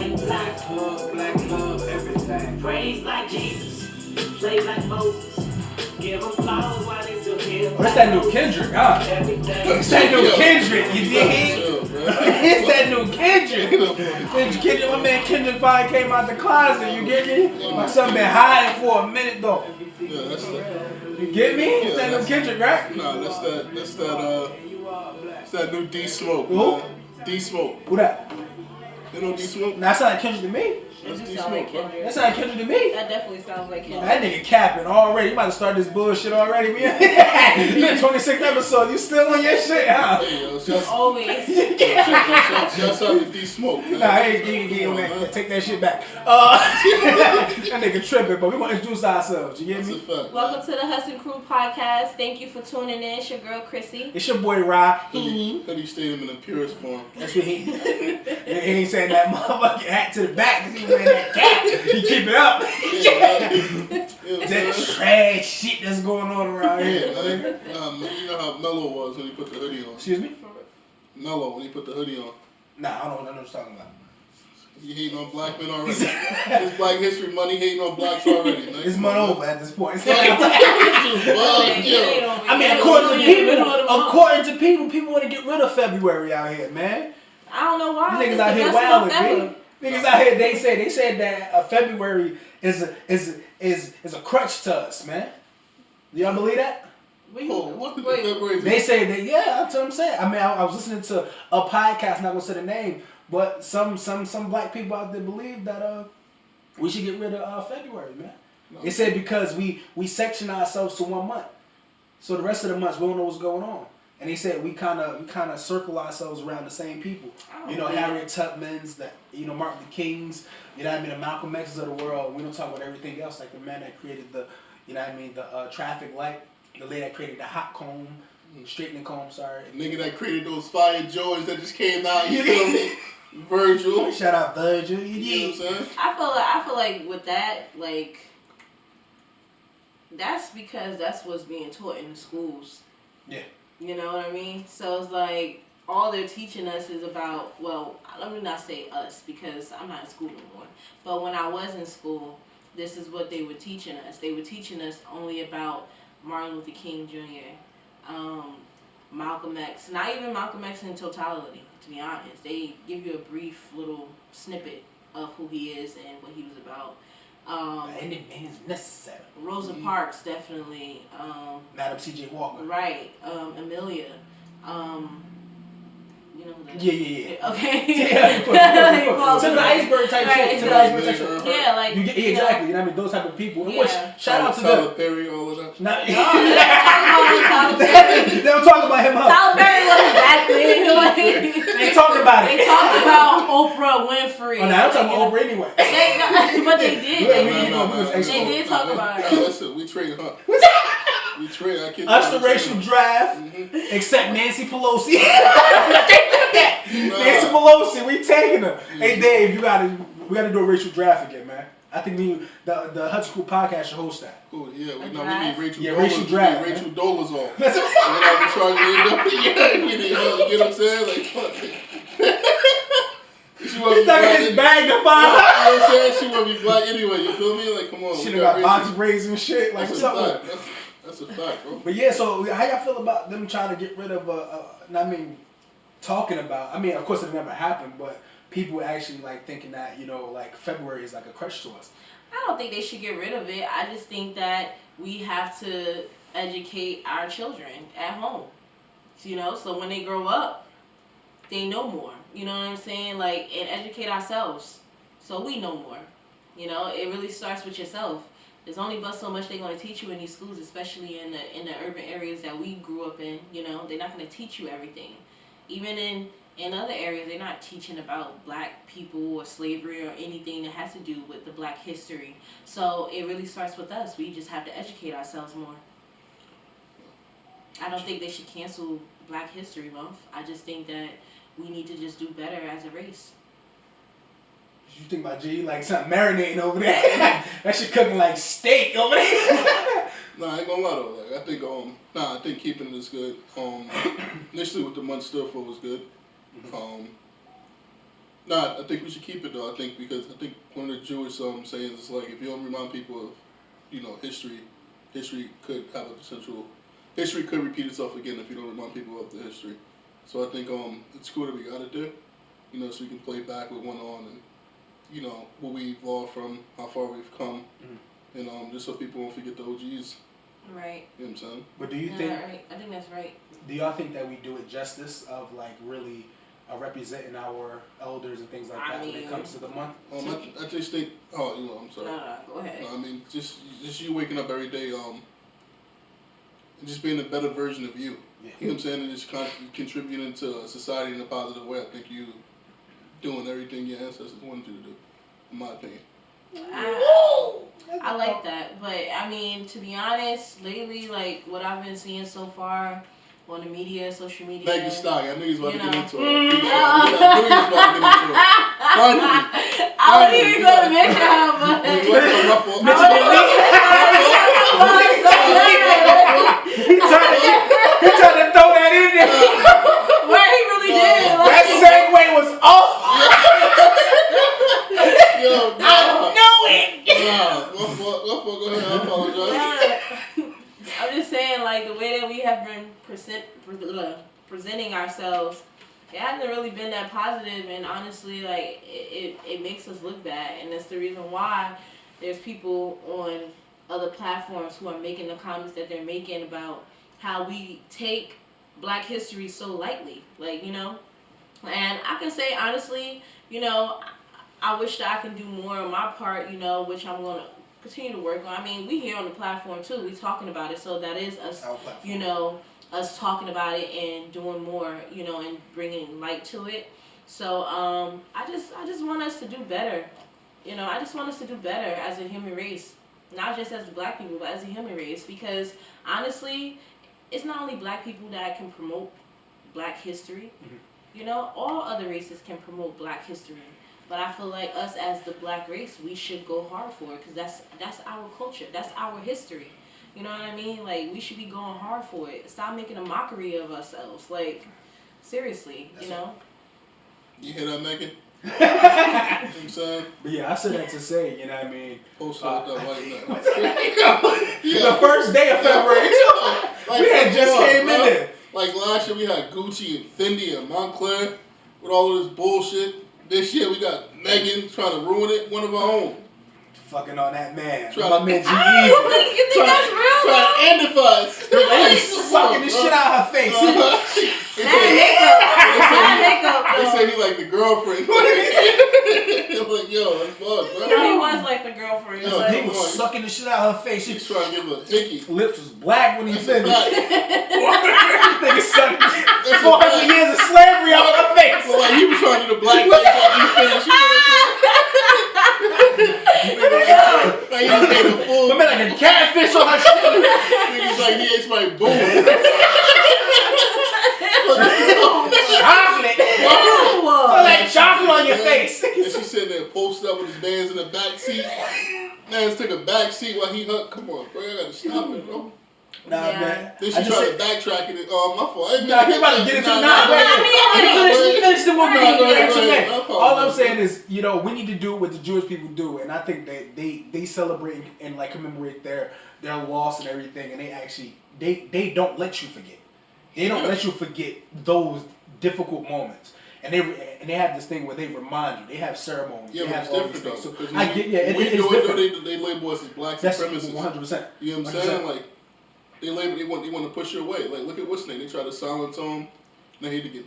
sing black love, everything. Praise like Jesus, play like Moses. Give them flowers while they still here. Oh, it's that new Kendrick, huh? It's that new Kendrick, you dig? It's that new Kendrick. Kendrick, my man Kendrick finally came out the closet, you get me? My son been hiding for a minute though. Yeah, that's that. You get me? It's that new Kendrick, right? Nah, that's that new D Smoke. Who? D Smoke. Who that? You know D Smoke? That's not Kendrick to me. That's D sound like Smoke, bro. Kendrick. That's not Kendrick to me. That definitely sounds like Kendrick. That nigga capping already. You about to start this bullshit already, man. You in 26th episode. You still on your shit, huh? Hey, yo, shouts Always. out to D Smoke. Man. Nah, hey, get on that. Take that shit back. That nigga tripping, but we want to introduce ourselves. You get That's a me? fact. Welcome to the Hustle Crew podcast. Thank you for tuning in. It's your girl Chrissy. It's your boy Rod. Hoodie stayed him in the purest form. That's what he ain't saying that motherfucking hat to the back because he wearing that cap. He keep it up. That trash shit that's going on around here. Man. You know how Mello was when he put the hoodie on. Excuse me? Mello when he put the hoodie on. Nah, I don't know what you're talking about. You hating on black men already. It's Black History Month, hating on blacks already. Man. It's month over at this point. Yo. I mean, according to people want to get rid of February out here, man. I don't know why. These niggas out here wilding, man. Niggas out here, they said that February is a crutch to us, man. Do y'all believe that? February? They say that, yeah, that's what I'm saying. I mean, I was listening to a podcast, not gonna say the name, but some black people out there believe that we should get rid of February, man. No. They said because we section ourselves to 1 month, so the rest of the months we don't know what's going on. And they said we kind of circle ourselves around the same people. You know, Harriet Tubman's, Martin Luther King's, you know what I mean, the Malcolm X's of the world. We don't talk about everything else, like the man that created the traffic light, the lady that created the hot comb, straightening comb, sorry. The nigga that created those fire joys that just came out, you feel me? Virgil. Shout out Virgil. You know what I'm saying? I feel like with that, like, that's because that's what's being taught in the schools. Yeah. You know what I mean? So it's like all they're teaching us is about, well, let me not say us because I'm not in school anymore. But when I was in school, this is what they were teaching us. They were teaching us only about Martin Luther King Jr., Malcolm X. Not even Malcolm X in totality, to be honest. They give you a brief little snippet of who he is and what he was about. And it is necessary. Rosa Parks, definitely. Madam C.J. Walker. Right. Amelia. You know who that is? Yeah. Okay. Yeah. To the iceberg type shit. Yeah, like. Exactly. You know what I mean? Those type of people. Yeah. Which, shout out to Tyler them. Perry, all of that. They don't talk about him, huh? Tyler Perry wasn't that big. They talking about it. They talked about Oprah Winfrey. Oh, no, I'm talking about Oprah anyway. But they did. They did talk about it. Listen, we trade her. We trade. Us the racial draft, except Nancy Pelosi. Nancy Pelosi, we taking her. Hey Dave, we gotta do a racial draft again, man. I think the Hutch School podcast should host that. Cool, yeah. We need Rachel. Yeah, racial draft. Rachel Dollars on. You get what I'm saying? Like, fuck. She He's stuck in his bag to find out. You know what I'm saying? She wanna be black anyway. You feel me? Like, come on. She got box braids and shit. Like, what's up with it? That's a fact, bro. But yeah, so how y'all feel about them trying to get rid of talking about, of course it never happened, but people actually like thinking that, like February is like a crutch to us. I don't think they should get rid of it. I just think that we have to educate our children at home. So when they grow up, they know more. You know what I'm saying? Like, and educate ourselves so we know more. It really starts with yourself. There's only but so much they're going to teach you in these schools, especially in the urban areas that we grew up in. They're not going to teach you everything. Even in other areas, they're not teaching about black people or slavery or anything that has to do with the black history. So it really starts with us. We just have to educate ourselves more. I don't think they should cancel Black History Month. I just think that we need to just do better as a race. You think about G, like something marinating over there. That shit cooking like steak over there. Nah, I ain't gonna lie though. Like, I think keeping it is good. Initially with the month still for was good. Nah, I think we should keep it though. I think one of the Jewish sayings is like if you don't remind people of, history could have a potential. History could repeat itself again if you don't remind people of the history. So I think it's cool that we got it there. So we can play back with one on and what we evolved from, how far we've come, and just so people won't forget the OGs. Right. You know what I'm saying? But do you think? Right. I think that's right. Do y'all think that we do it justice of like really representing our elders and things like that when it comes to the month? I just think. Oh, I'm sorry. No, go ahead. No, I mean, just you waking up every day, and just being a better version of you. Yeah. You know what I'm saying? And just contributing to society in a positive way. I think you doing everything your ancestors wanted you to do, in my opinion. I like that, but I mean, to be honest, lately, like what I've been seeing so far on the media, social media. Megan Stallion, I knew he was about to get into it. I knew he was about to get into it. Finally. I wouldn't even go to mention her, but He tried to throw that in there. Where he really did. That segue was off. Yo, I knew it. Go ahead, I apologize. I'm just saying, like, the way that we have been presenting ourselves, it hasn't really been that positive, and honestly, like, it makes us look bad, and that's the reason why there's people on other platforms who are making the comments that they're making about how we take Black history so lightly, like, and I can say, honestly, I wish that I can do more on my part, which I'm going to continue to work on. I mean, we here on the platform too. We talking about it, so that is us, us talking about it and doing more, and bringing light to it. So I just want us to do better. I just want us to do better as a human race, not just as Black people, but as a human race. Because honestly, it's not only Black people that can promote Black history. All other races can promote Black history. But I feel like us as the Black race, we should go hard for it, because that's our culture, that's our history. You know what I mean? Like, we should be going hard for it. Stop making a mockery of ourselves. Like, seriously, You hear that, Megan? You know what I'm saying? But yeah, I said that to say, you know what I mean? Post that white nut. The first day of February, we had just came in there. Like last year, we had Gucci and Fendi and Montclair with all of this bullshit. This year, we got Megan trying to ruin it, one of our own. Fucking on that man. My man G-Eazy. You think that's real? Trying to amplify us. He's sucking the shit out of her face. Makeup. They say he like the girlfriend. I'm like, yo, that's fun, bro. He was like the girlfriend. Yo, He was sucking the shit out of her face. He's trying to give her a hickey. Lips was black when he finished. Nigga sucked 400 years of slavery out of her face. So like he was trying to do the black face after he finished. Like he just gave a full. I mean, like a catfish on her shit. Niggas like he ate somebody boom. Chocolate. Like chocolate on your face. And she sitting there posted up with his bands in the back seat. Man's took a back seat while he hugged. Come on, bro, I gotta stop it, bro. Nah, man. Then she tried to backtrack it. Oh, my fault. Nah, he about to get into it. Finish the woman. All I'm saying is, we need to do what the Jewish people do, and I think that they celebrate and like commemorate their loss and everything, and they actually they don't let you forget. They don't let you forget those difficult moments. And they have this thing where they remind you. They have ceremonies. Yeah, they but have it's different though. So Because I get, yeah, when it's different. They label us as black That's supremacists. 100%. You know what I'm saying? Like they want to push you away. Like look at what's name. They try to silence him. And I hate to get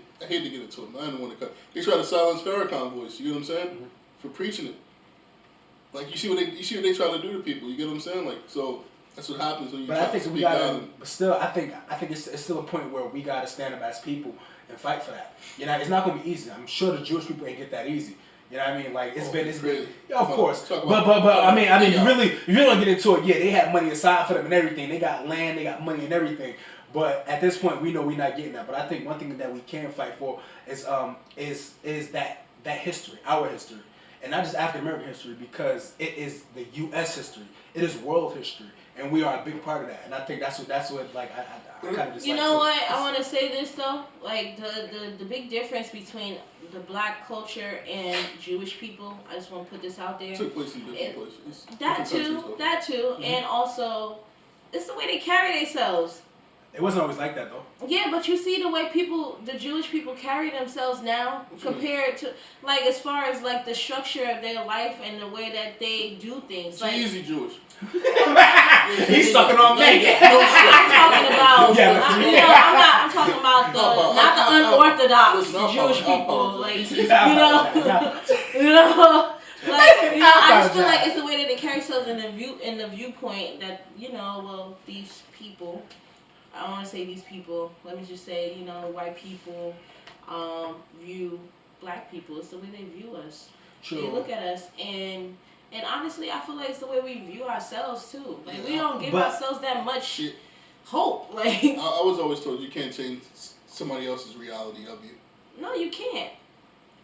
into it. I don't want to cut. They try to silence Farrakhan voice. You know what I'm saying? For preaching it. Like you see what they try to do to people. You get what I'm saying? Like so. That's what happens when you. But I think we gotta. But still, I think it's still a point where we gotta stand up as people and fight for that. It's not gonna be easy. I'm sure the Jewish people ain't get that easy. You know what I mean? Like it's been. Yeah, of course. But I mean, you really don't get into it. Yeah, they have money aside for them and everything. They got land, they got money and everything. But at this point, we know we're not getting that. But I think one thing that we can fight for is that history, our history, and not just African American history, because it is the U.S. history. It is world history. and we are a big part of that. And I think that's what like I kind of just. You know what? I want to say this though, like the big difference between the black culture and Jewish people. I just want to put this out there. Took place in different places. That too, and also it's the way they carry themselves. It wasn't always like that though. Yeah, but you see the way the Jewish people carry themselves now compared to, like, as far as like the structure of their life and the way that they do things. Like, G-Eazy Jewish. He's sucking on me. I'm talking about, I'm talking about not the unorthodox Jewish people, like, I just feel like it's the way that they carry themselves in the viewpoint that, well, these people. I don't want to say these people. Let me just say, white people view black people. It's the way they view us. True. They look at us, and honestly, I feel like it's the way we view ourselves too. Like, we don't give ourselves that much hope. Like, I was always told you can't change somebody else's reality of you. No, you can't.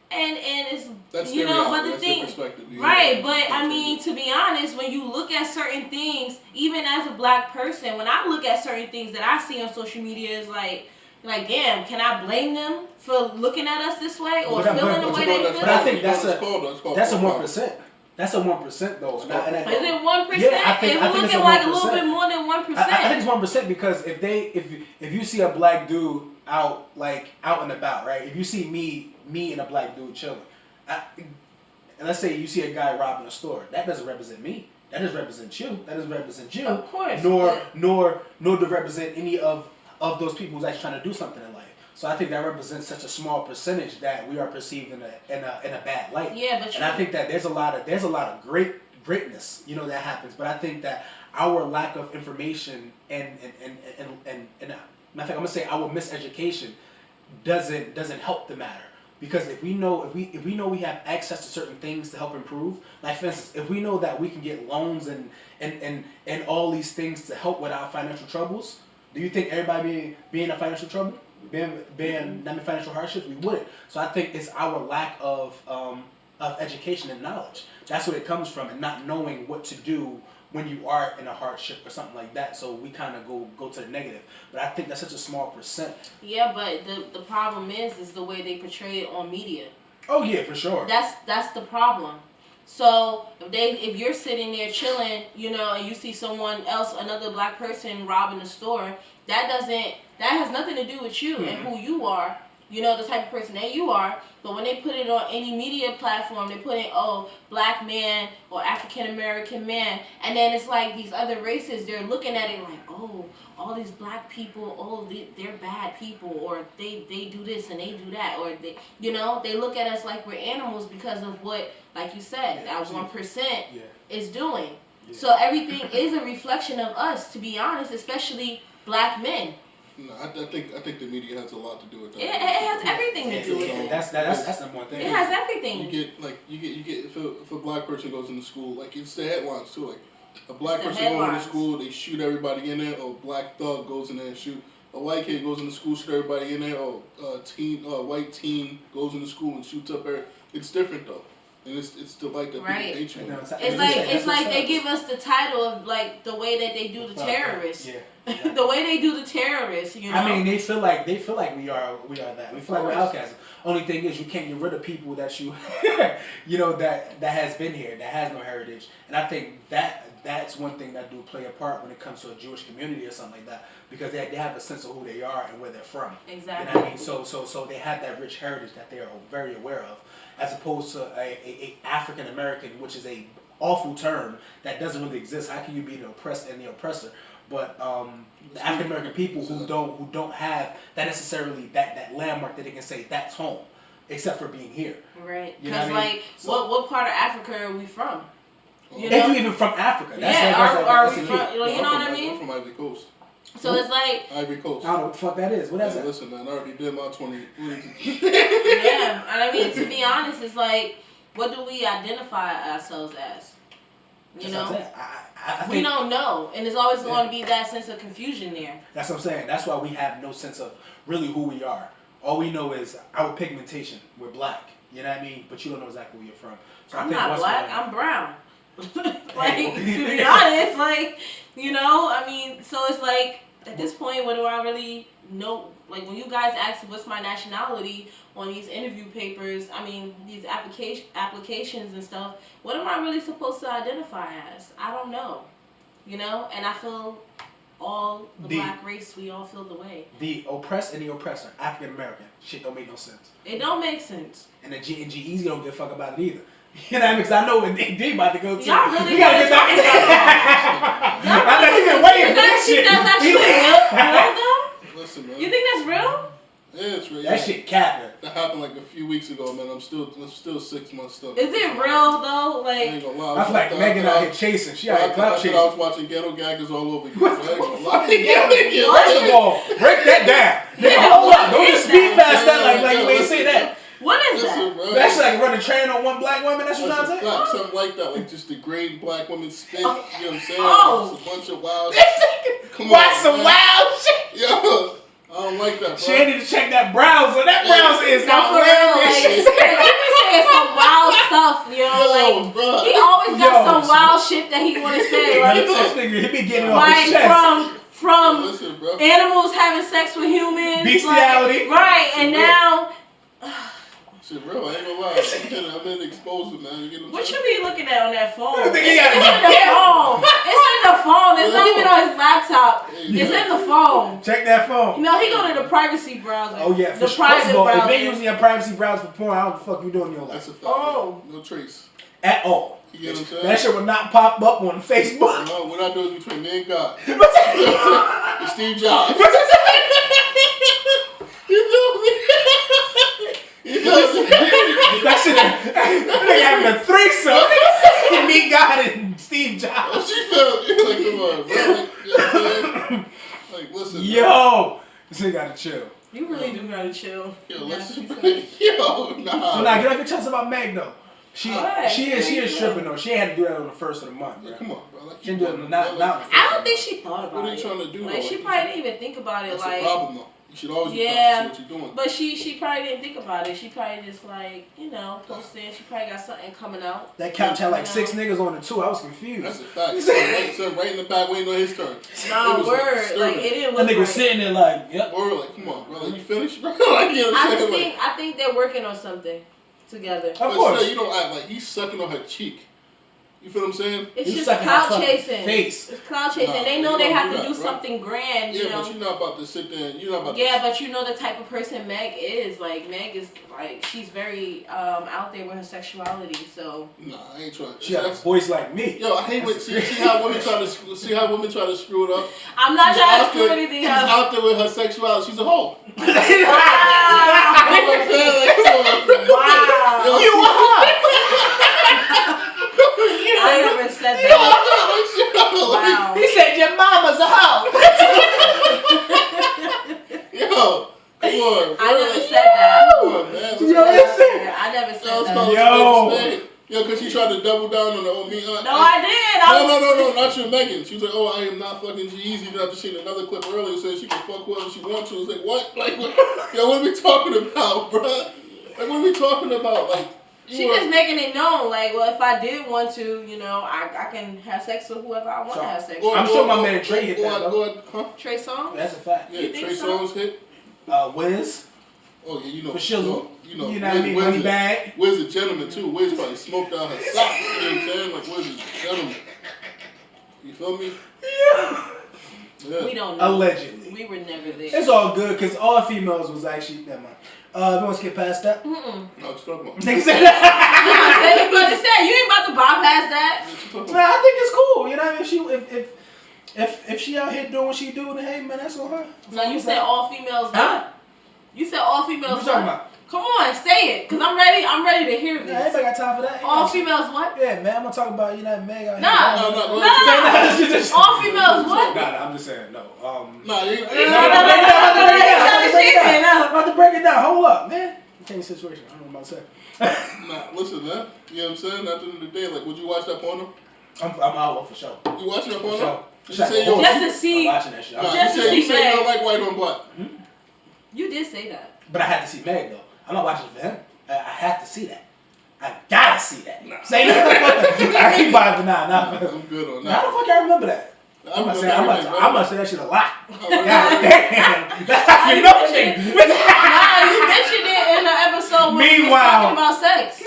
And it's that's their reality. But the that's thing, their perspective. right? But I mean, to be honest, when you look at certain things, even as a black person, when I look at certain things that I see on social media, is like, damn, can I blame them for looking at us this way or feeling the way they feel? But I think that's a 1%. That's a 1% though. Is it 1%? Yeah, I think it's looking like a little bit more than 1%. I think it's 1% because if you see a black dude out and about, right? If you see me and a black dude chilling, and let's say you see a guy robbing a store, that doesn't represent me. That doesn't represent you. That doesn't represent you. Of course. Nor to represent any of those people who's actually trying to do something in life. So I think that represents such a small percentage that we are perceived in a bad light. Yeah, but I think that there's a lot of greatness, that happens. But I think that our lack of information and matter of fact, I'm gonna say our miseducation doesn't help the matter. Because if we know we have access to certain things to help improve, like for instance, if we know that we can get loans and all these things to help with our financial troubles, do you think everybody be in a financial trouble? Being in financial hardships, we wouldn't. So I think it's our lack of education and knowledge. That's where it comes from, and not knowing what to do when you are in a hardship or something like that. So we kind of go to the negative. But I think that's such a small percent. Yeah, but the problem is the way they portray it on media. Oh yeah, for sure. That's the problem. So if you're sitting there chilling, and you see someone else, another black person robbing a store, that has nothing to do with you and who you are, the type of person that you are. But when they put it on any media platform, they put in, black man or African American man, and then it's like these other races, they're looking at it like, all these black people, they're bad people, or they do this and they do that, or they look at us like we're animals because of what, like you said, that 1% is doing. Yeah. So everything is a reflection of us, to be honest, especially black men. No, I think the media has a lot to do with that. It has everything to do with it. That's the one thing. It has everything. You get if a black person goes into school, like, it's the headlines too. Like, a black person going to school, they shoot everybody in there. Or black thug goes in there and shoot. A white kid goes into school, shoot everybody in there. Or white teen goes into school and shoots up everybody. It's different though. And it's the light that people hate you. It's like they give us the title of like the way that they do the terrorists. Yeah. The way they do the terrorists, I mean, they feel like we are that. We feel like we're outcasts. Only thing is, you can't get rid of people that that has been here, that has no heritage. And I think that's one thing that do play a part when it comes to a Jewish community or something like that, because they have a sense of who they are and where they're from. Exactly. You know what I mean? So they have that rich heritage that they are very aware of, as opposed to a African American, which is a awful term that doesn't really exist. How can you be the oppressed and the oppressor? But the African American people who don't have that necessarily that landmark that they can say that's home, except for being here. Right. Because what part of Africa are we from? If you're even from Africa. Are we from? You know what I mean? I'm from Ivory Coast. So it's like Ivory Coast. I don't know what the fuck that is. What is that? Listen, man, I already did my 20. Yeah, and I mean, to be honest, it's like, what do we identify ourselves as? You know, we don't know, and there's always going to be that sense of confusion there. That's what I'm saying. That's why we have no sense of really who we are. All we know is our pigmentation. We're black. You know what I mean? But you don't know exactly where you're from. So I'm not black. I'm brown. Like, to be honest, like, you know, I mean, so it's like, at this point, what do I really know? Like, when you guys ask what's my nationality on these interview papers, I mean, these applications and stuff, what am I really supposed to identify as? I don't know, you know? And I feel all the black race, we all feel the way. The oppressed and the oppressor, African American. Shit don't make no sense. It don't make sense. And the G-Eazy don't give a fuck about it either. You know what I mean? Because I know when they about to go to. Y'all really we gotta get back in I know he's been waiting for this shit. That's actually real though? Listen, man. You think that's real? Yeah, it's real. That shit capping. That happened like a few weeks ago, man. I'm still 6 months stuck. Is it real though? I ain't Like, gonna lie. I feel like Megan out here chasing. She out here clout chasing. I was watching ghetto gaggers all over again. What I ain't the gonna fuck? lie. First of all, break that down. Nigga, Yeah, hold what up. Don't is just speed that? past that like you ain't say that. what is Listen, that? bro. That's like running train on one black woman. That's what That's I'm a saying. fact. Something like that. Like just degrade black women spit. You know what I'm saying? Oh. It's a bunch of wild Come Watch on, some man. wild shit. Yo, I don't like that, bro. She ain't need to check that browser. That browser is No, for real. Like, outlandish. he be saying some wild stuff, yo. Like, Yo, bro. he always got Yo, some wild shit that he want to say. Like, This nigga, he be getting off his like chest. from Listen, bro. animals having sex with humans. Bestiality. Like, right, and now. Shit, bro, I ain't gonna lie. I'm in exposure, man. You get what I'm What you saying? be looking at on that phone? I think he It's gotta in be the careful. phone. It's in the phone. It's not even on his laptop. Hey, It's man. in the phone. Check that phone. You know, he go to the privacy browser. Oh yeah, the for sure. First private of all, if browser. they using your privacy browser for porn, how the fuck you doing in your That's life? a fact. Oh. No trace. At all. You get what I'm saying? That shit would not pop up on Facebook. No, what I do is between me and God. And Steve Jobs. You feel me? You feel me? That shit, nigga having a threesome. Me, God, and Steve Oh, Jobs. she felt it. Like, come on, bro. Like, you know what I'm saying? Like, listen. Yo, this nigga gotta chill. You really do gotta chill. Yo, You listen. gotta be Yo, nah. So now, get off your chest about Meg though. She Alright. she is tripping though. She ain't had to do that on the first of the month, Yeah, bro. come on, bro. Like, She didn't do it not. I don't think she thought about What are it. you trying to do? Like, though? she probably didn't even think about it. That's Like, the problem, though. You should always be Yeah. conscious of what you're doing. but she probably didn't think about it. She probably just like, you know, posted. She probably got something coming out. That couch had like You 6 know. niggas on it too. I was That's confused. a fact. So right in the back waiting on his turn. Nah, It was word. disturbing. Like, it didn't That look nigga was right. sitting there like, yep. Or like, come on, bro. Like, you finished, bro? Like, you know what I I'm just saying? Like, think they're working on something together. Of but course. still, you don't act like he's sucking on her cheek. You feel what I'm saying? It's You just sucking her cloud fucking chasing. face. It's cloud chasing. Nah, They know you they don't have do to that, do bro. something grand. Yeah, You know. but you're not about to sit there and you're not about Yeah, to. but you know the type of person Meg is. Like, Meg is like, she's very out there with her sexuality. So Nah, I ain't trying. She got a voice like me. Yo, I hate when see how women try to screw it up. I'm not She's trying to out screw there- anything She's up. out there with her sexuality. She's a hoe. Wow. You know what I'm saying? Like, come on. Wow. Yo, You are. I never said Yo, that. like, Wow. He said your mama's a hoe. yo, come on. I bro. never said that. Come on, man. Let's Yo, go. listen. I never Yo, said let's that. call Yo. it a spade. Yo, because she tried to double down on the old me. No, I did. I was- No, not your Megan. She was like, oh, I am not fucking G-Eazy. Then I just seen another clip earlier saying she can fuck whoever she wants to. It's like, what? Like, what? Yo, what are we talking about, bro? Like, what are we talking about? Like, you She are- just making it known, like, well, if I did want to, you know, I can have sex with whoever I want So, to have sex Go with. I'm ahead, sure go my ahead, man Trey hit go that, ahead, though. go ahead, huh? Trey Songz? That's a fact. Yeah, You think Trey so? Songz hit. Wiz. Oh, yeah, you know. For shizzle. You know, You know what I mean? Wiz Money is- bag. Wiz a gentleman, too. Wiz probably smoked out her socks. You know what I'm saying? Like, Wiz is a gentleman. You feel me? Yeah. Yeah. We don't know. Allegedly. We were never there. It's all good because all females was actually. Never mind. We want to skip past that. Mm-mm. No, what you talking about? Nigga said You ain't about to say, you ain't about to bypass that. What you talking Nah, about? I think it's cool. You know, what I mean? if she out here doing what she do, then hey man, that's on her. No, you said all females. Huh? What? You said all What females. you talking What? about? Come on, say it, cause I'm ready. I'm ready to hear Yeah, this. everybody got time for that. All females. What? Yeah, man, I'm gonna talk about Meg out Nah. here. No, go Nah. ahead. All females. What? Nah, I'm just saying no. Nah, you No, I'm about to break it down. Hold up, man. Change the situation. I don't know what I'm about to say. Nah, listen, man. You know what I'm saying? At the end of the day, like, would you watch that porno? I'm out for sure. You watching that For porno? sure. You say you Just don't. to see. I'm watching that shit. Nah, Just you to say you see say you don't Meg. like white on black. You did say that. But I had to see Meg though. I'm not watching it for him. I had to see that. I gotta see that. Nah. Say that. I ain't bothered. Nah. I'm good on How that. the fuck I remember that? I'm gonna say that shit a lot. God damn. You know shit. Nah, you mentioned it in the episode when we was Meanwhile. talking about sex.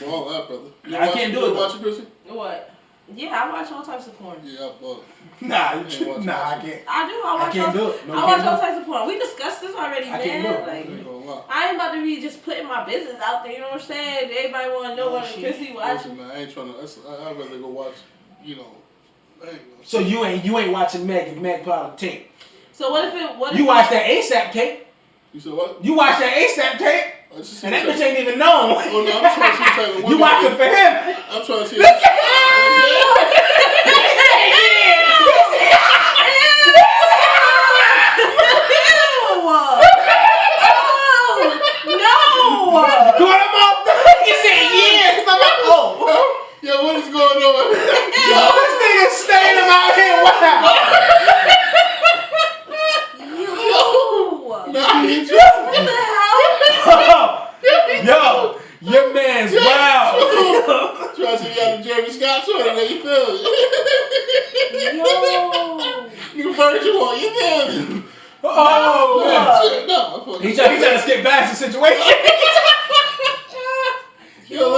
All that, brother. I can't do it. You watch it, Chrissy? What? Yeah, I watch all types of porn. Yeah, but Nah, I can't. I do. I can't do it. No, I you watch can't all do it. types of porn. We discussed this already, I man. can't do it. I Like, ain't gonna lie. I ain't about to be just putting my business out there. You know what I'm saying? Everybody want to know what Chrissy watching. Listen, man, I ain't trying to. I'd rather go watch. You know. I ain't gonna So you ain't watching Meg if Meg put out a tape. So what if it? What if You watch that ASAP tape. You said what? You watch that ASAP tape. I just And that see bitch ain't even known. Oh no, I'm trying to see what type of women. You watching for him. I'm trying to see. Caught him off. He said yeah, 'cause I'm like, oh. Yo, what is going on? Yo, this nigga's staying him out here. Wow. Nah, he Yo, your man's wild. trying to see you got the Jeremy Scott sort of there, you feel me? You Virgil on, you feel me? Oh, No, He trying to skip past the situation. Yo,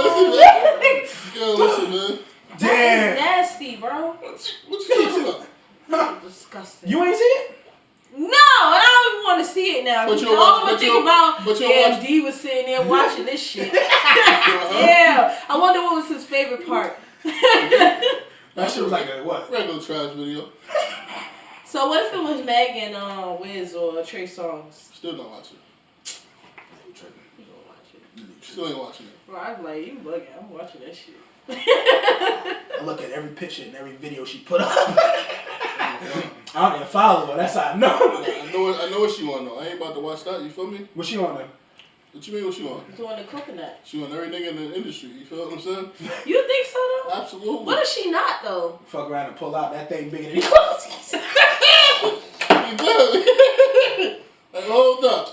listen, man. Damn. That's nasty, bro. What you talking about? Disgusting. You ain't see it? No, and I don't even want to see it now. But All you'll I'm watch- gonna but think you'll- about, but you'll yeah, watch- D was sitting there watching this shit. Yeah, I wonder what was his favorite part. That shit was like a what? Regular trash video. So what if it was Meg and Wiz or Trey Songz? Still not watching. You gonna watch it? Still ain't watching it. Bro, I'm like, you bugging. I'm watching that shit. I look at every picture and every video she put up. I don't even follow her. That's how I know. I know what she want though. I ain't about to watch that. You feel me? What she on there? What you mean? What she want? Doing the coconut. She want everything in the industry. You feel what I'm saying? You think so though? Absolutely. What if she not though? Fuck around and pull out that thing bigger than your clothes. You feel me? Like, hold up.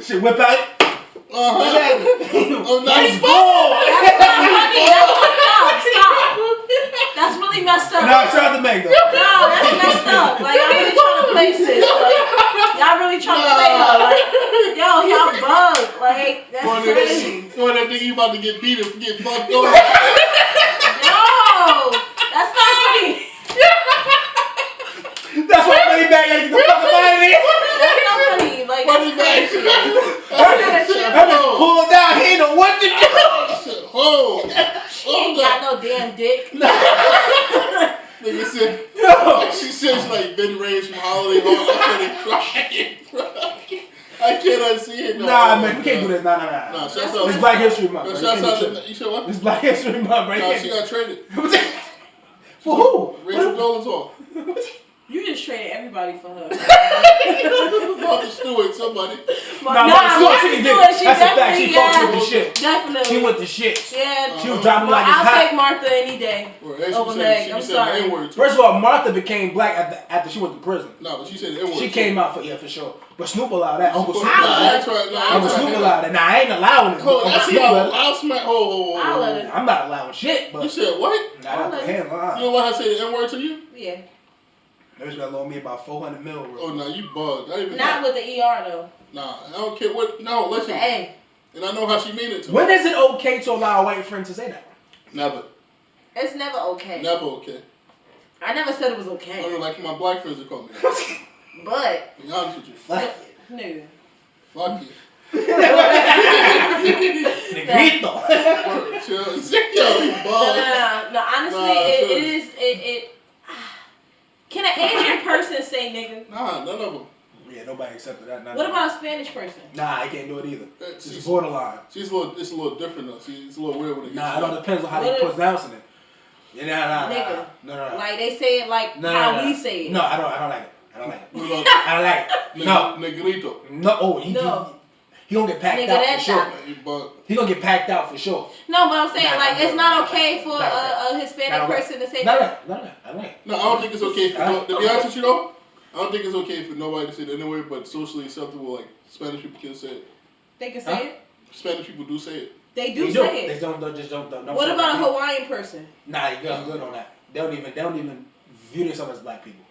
Shit, whip out. Oh, nice gold. Stop. That's really messed up. No, shout out to Meg though. No, that's messed up. Like, y'all really trying to play sis. Like, y'all really trying to play her. Like, yo, y'all bugged. Like, that's crazy. Going that nigga, you about to get beat and get fucked No, over. that's not funny. That's why Money Bag gotta get the fuck up out of here. That's not funny. Like, Money that's Bag. crazy. That bitch pulled down. He ain't know what to do. Oh, She ain't got no damn dick. nigga said. She said she's like Ben Reyes from Holiday Hall. I can't unsee it. No. Nah, man, we can't do this. Nah. Nah, shouts out. It's Black History Month. Yo, bro. shouts You out can't do to. You said what? shit. It's Black History Month, right? Nah, she got traded. For who? Rachel Dolezal. You just traded everybody for her. Martha Stewart, somebody. Nah, Nah, Martha Stewart, Martha she did. Stewart, she That's a fact. definitely, She fucked with yeah. the shit. Definitely. She with the shit. Yeah. She was dropping Well, like it's I'll take hot. Martha any day. Or as Over she Meg, said, I'm she said sorry. the N-word too. First of all, Martha became black after she went to prison. No, but she said the N-word She too. came out for sure. But Snoop allowed that. Uncle Snoop Nah, allowed that's that. right. Nah, Uncle Snoop allowed that. Nah, I ain't allowing it. Hold on, Uncle that's Snoop allowed it. I'll smack. I'll let it. I'm not allowing shit, but You said what? nah, that's the hand You line. don't let her say the N-word to you? Yeah. There's gonna loan me about 400 mil. Oh, no, you bugged. Not even Not that. with the ER though. Nah, I don't care what. No, With listen. the A. And I know how she mean it to When me. is it okay to allow a white friend to say that? Never. It's never okay. Never okay. I never said it was I okay. don't know, like my black friends would call me that. But, To be honest with you. Fuck nigga. Fuck you. Negrito. Word, chill. Yo, you bugged. No, honestly, Nah, it is. Can an Asian person say nigga? Nah, none of them. Yeah, nobody accepted that. What about a Spanish person? Nah, I can't do it either. It's It's borderline. It's a little different though. It's a little weird when it gets Nah, it all depends on how What they if- pronounce it. Yeah, nah. Nigga. No. Like they say it like No, how no. we say it. No, I don't like it. I don't like it. What about I don't like it. No. Negrito? No. Oh, he gonna get packed Nigga, out that for sure. time. You bug. He gonna get packed out for sure. No, but I'm saying Nah, like nah, it's nah, not nah, okay for nah, a Hispanic nah, person to say No, that. I don't like it. No, I don't think it's okay for to be honest with you though. I don't think it's okay for nobody to say it anyway, but socially acceptable like Spanish people can say it. They can say it. Spanish people do say it. They do They say They it. don't What say about a it. Hawaiian person? Nah, I'm good on that. They don't even view themselves as black people.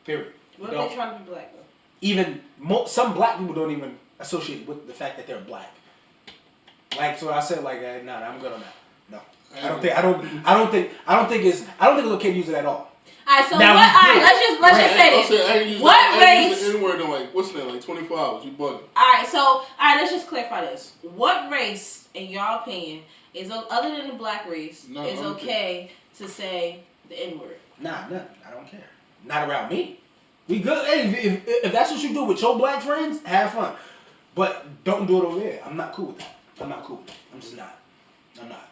Period. What if they trying to be black though? Even some black people don't even associate with the fact that they're black. Like, so I said, like, nah, I'm good on that. No, I don't think it's okay to use it at all. Alright, so Now, what? Alright, let's just say this. What race? Use the N-word in like, what's that, like 24 hours? You bugging. Alright, let's just clarify this. What race, in your opinion, is other than the black race, is okay to say the N-word? Nah, nothing. I don't care. Not around me. We good. Hey, if that's what you do with your black friends, have fun. But don't do it over there. I'm not cool with that. I'm I'm just not. I'm not.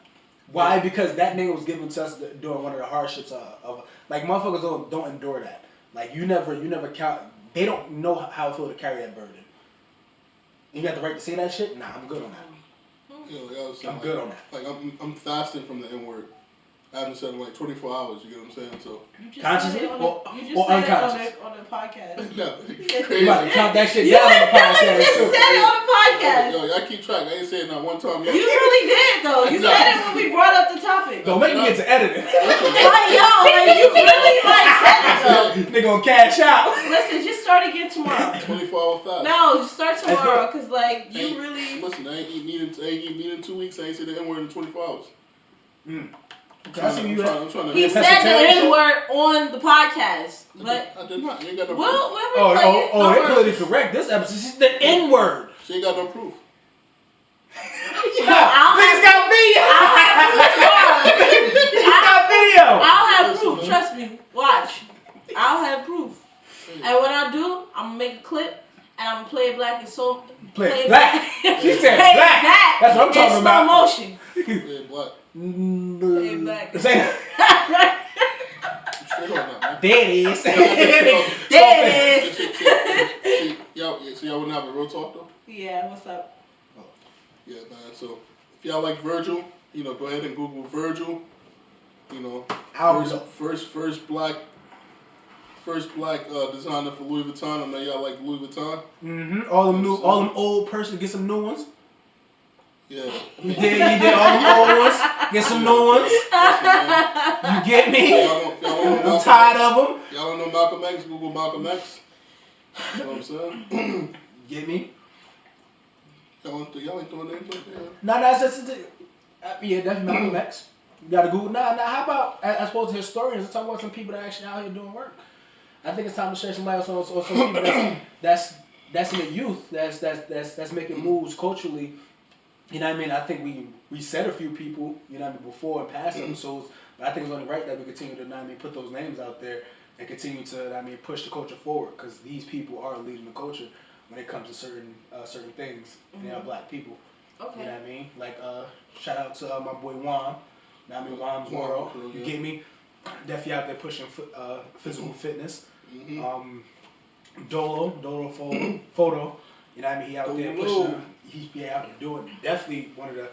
Why? Because that nigga was given to us during one of the hardships of like motherfuckers don't endure that. Like you never count. They don't know how it feels to carry that burden. You got the right to say that shit. Nah, I'm good on that. I'm good on that. Like I'm fasting from the N-word. I haven't said it in like 24 hours. You get what I'm saying? So consciously or unconscious? On the podcast. No, you about to count that shit down on the podcast. You just said it on the podcast. Yo, I keep track. I ain't saying that one time yet. You really did though. You said it when we brought up the topic. Don't make me get to editing. You really said it though. They gonna cash out. Listen, just start again tomorrow. 24-hour fast. No, just start tomorrow, cause like you really. Listen, I ain't eat meat in 2 weeks. I ain't said the N-word in 24 hours. I'm trying to he said the N-word on the podcast, but I did not. You ain't got no proof. they're clearly correct. This episode is the N-word. She ain't got no proof. Niggas got video. I'll have proof. Trust me. Watch. I'll have proof. And when I do, I'm gonna make a clip and I'm gonna play it black and so play it black. She said black. That's what I'm talking about. Slow motion. Play it black. Play it black. Say that. There it is. There it is. So y'all wouldn't have a real talk though? Yeah, what's up? Yeah, man. So if y'all like Virgil, go ahead and Google Virgil. First black designer for Louis Vuitton. I know y'all like Louis Vuitton. All them old person get some new ones. Yeah. You did all them old ones. Get some new ones. You get me? I'm tired of them. Y'all don't know Malcolm X? Google Malcolm X. You know what I'm saying? Get me? Y'all ain't doing anything? No, that's just yeah, that's Malcolm X. You gotta Google. Now, how about as opposed to historians? Let's talk about some people that are actually out here doing work. I think it's time to share some light on some people that's in the youth that's making moves culturally. You know what I mean? I think we said a few people, before and past episodes, but I think it's only right that we continue to, put those names out there and continue to, push the culture forward, because these people are leading the culture when it comes to certain things. They are black people. Okay. You know what I mean? Like, shout out to my boy Juan. Juan's World. You get me? Definitely out there pushing physical fitness. Dolo photo. You know what I mean? He out there pushing. He's out there doing. Definitely one of the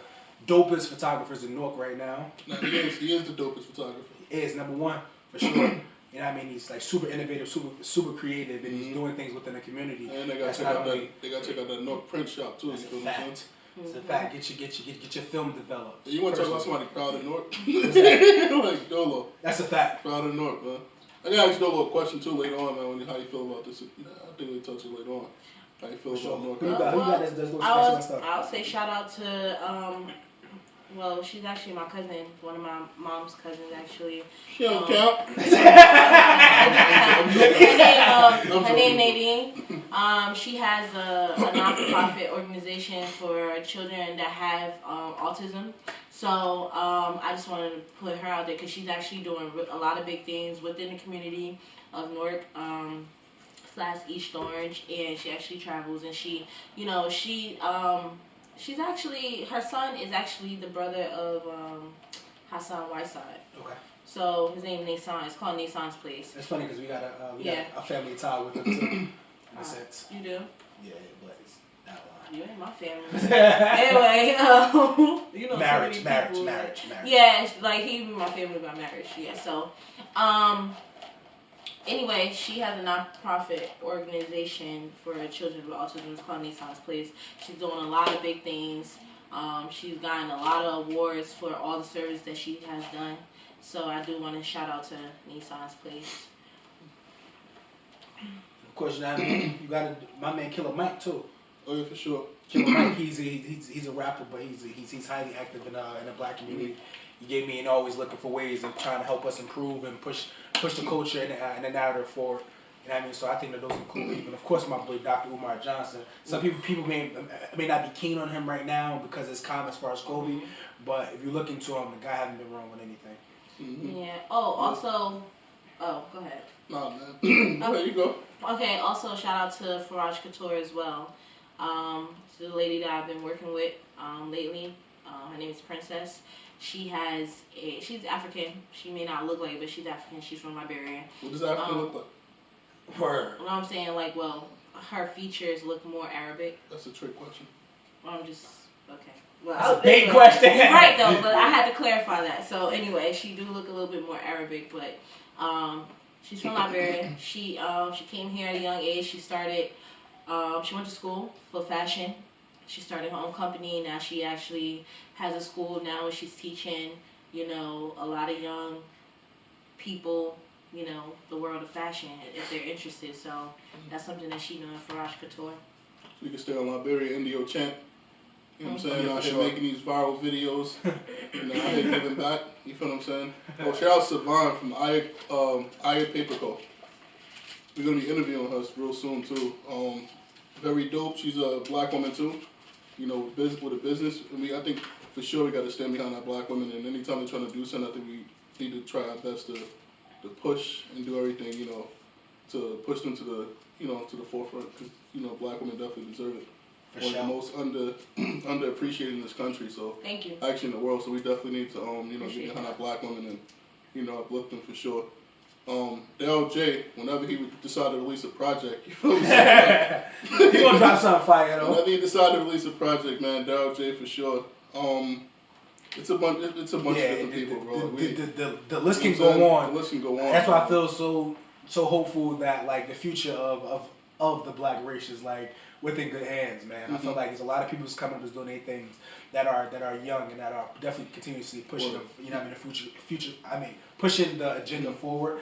dopest photographers in Newark right now. No, he is the dopest photographer. He is number one for sure. You know what I mean? He's like super innovative, super creative, and he's doing things within the community. And they got to check out that Newark print shop too. That's a fact. It's a fact. Get your film developed. You want to talk about somebody proud of Newark? Like Dolo. That's a fact. Proud of Newark, man. I gotta ask Dolo a question too later on, man. How you feel about this? I think we'll touch it later on. How you feel about Newark? Who you got that's stuff? I'll say shout out to well, she's actually my cousin, one of my mom's cousins actually. She don't count. Her name Nadine. She has a non-profit organization for children that have autism. So I just wanted to put her out there because she's actually doing a lot of big things within the community of Newark / East Orange, and she actually travels and she's actually, her son is actually the brother of Hassan Whiteside. Okay. So his name is Nason. It's called Nason's Place. It's funny because we got a family tie with them too. In a sense. You do? Yeah, but it's not a lot. You ain't my family. Anyway, marriage. Yeah, like he my family by marriage. Yeah. So, Anyway, she has a nonprofit organization for children with autism. It's called Nissan's Place. She's doing a lot of big things. She's gotten a lot of awards for all the service that she has done. So I do want to shout out to Nissan's Place. Of course, you know what I mean? You got my man Killer Mike too. Oh yeah, for sure. Killer Mike, he's a rapper, but he's highly active in the black community. He gave me and always looking for ways of trying to help us improve and push the culture and the narrative forward. You know what I mean? So I think that those include even, of course, my boy Dr. Umar Johnson. Some people may not be keen on him right now because it's common as far as Kobe, but if you look into him, the guy hasn't been wrong with anything. Mm-hmm. Yeah. Oh, also, go ahead. Nah, man. There you go. Okay. Also, shout out to Faraj Couture as well. She's the lady that I've been working with lately. Her name is Princess. She's African. She may not look like it, but she's African. She's from Liberia. What does African look like? Word. Well, I'm saying, like, well, her features look more Arabic. That's a trick question. I'm just, okay. Well, That's a big question. You're right, though, but I had to clarify that. So, anyway, she do look a little bit more Arabic, but she's from Liberia. She came here at a young age. She started, she went to school for fashion. She started her own company. Now she actually has a school now and she's teaching, you know, a lot of young people, you know, the world of fashion if they're interested. So that's something that she doing for Faraj Couture. So you can stay on Liberia, Indio Champ. You know what I'm saying? Yeah, Out for here sure. making these viral videos. You know, out here giving back. You feel what I'm saying? Oh, shout out Savon from Aya Paper Co. We're going to be interviewing her real soon, too. Very dope. She's a black woman, too. You know, with a business. I think for sure we got to stand behind our black women. And anytime we're trying to do something, I think we need to try our best to push and do everything, you know, to push them to the, you know, to the forefront. Because, you know, black women definitely deserve it. For One sure. of the most underappreciated in this country. So Thank you. actually in the world. So we definitely need to, you know, Appreciate get behind that. our black women and, you know, uplift them for sure. Dale J, whenever he would decide to release a project, you feel what I'm saying? He gonna drop something fire though. Whenever he decide to release a project, man, Dale J for sure. It's a bunch of different people, bro. The list can go on. The list can go on. That's why I feel so hopeful that like the future of the black race is like within good hands, man. I feel like there's a lot of people who's coming up that's doing their things that are young and that are definitely continuously pushing the, you know what I mean, the future pushing the agenda forward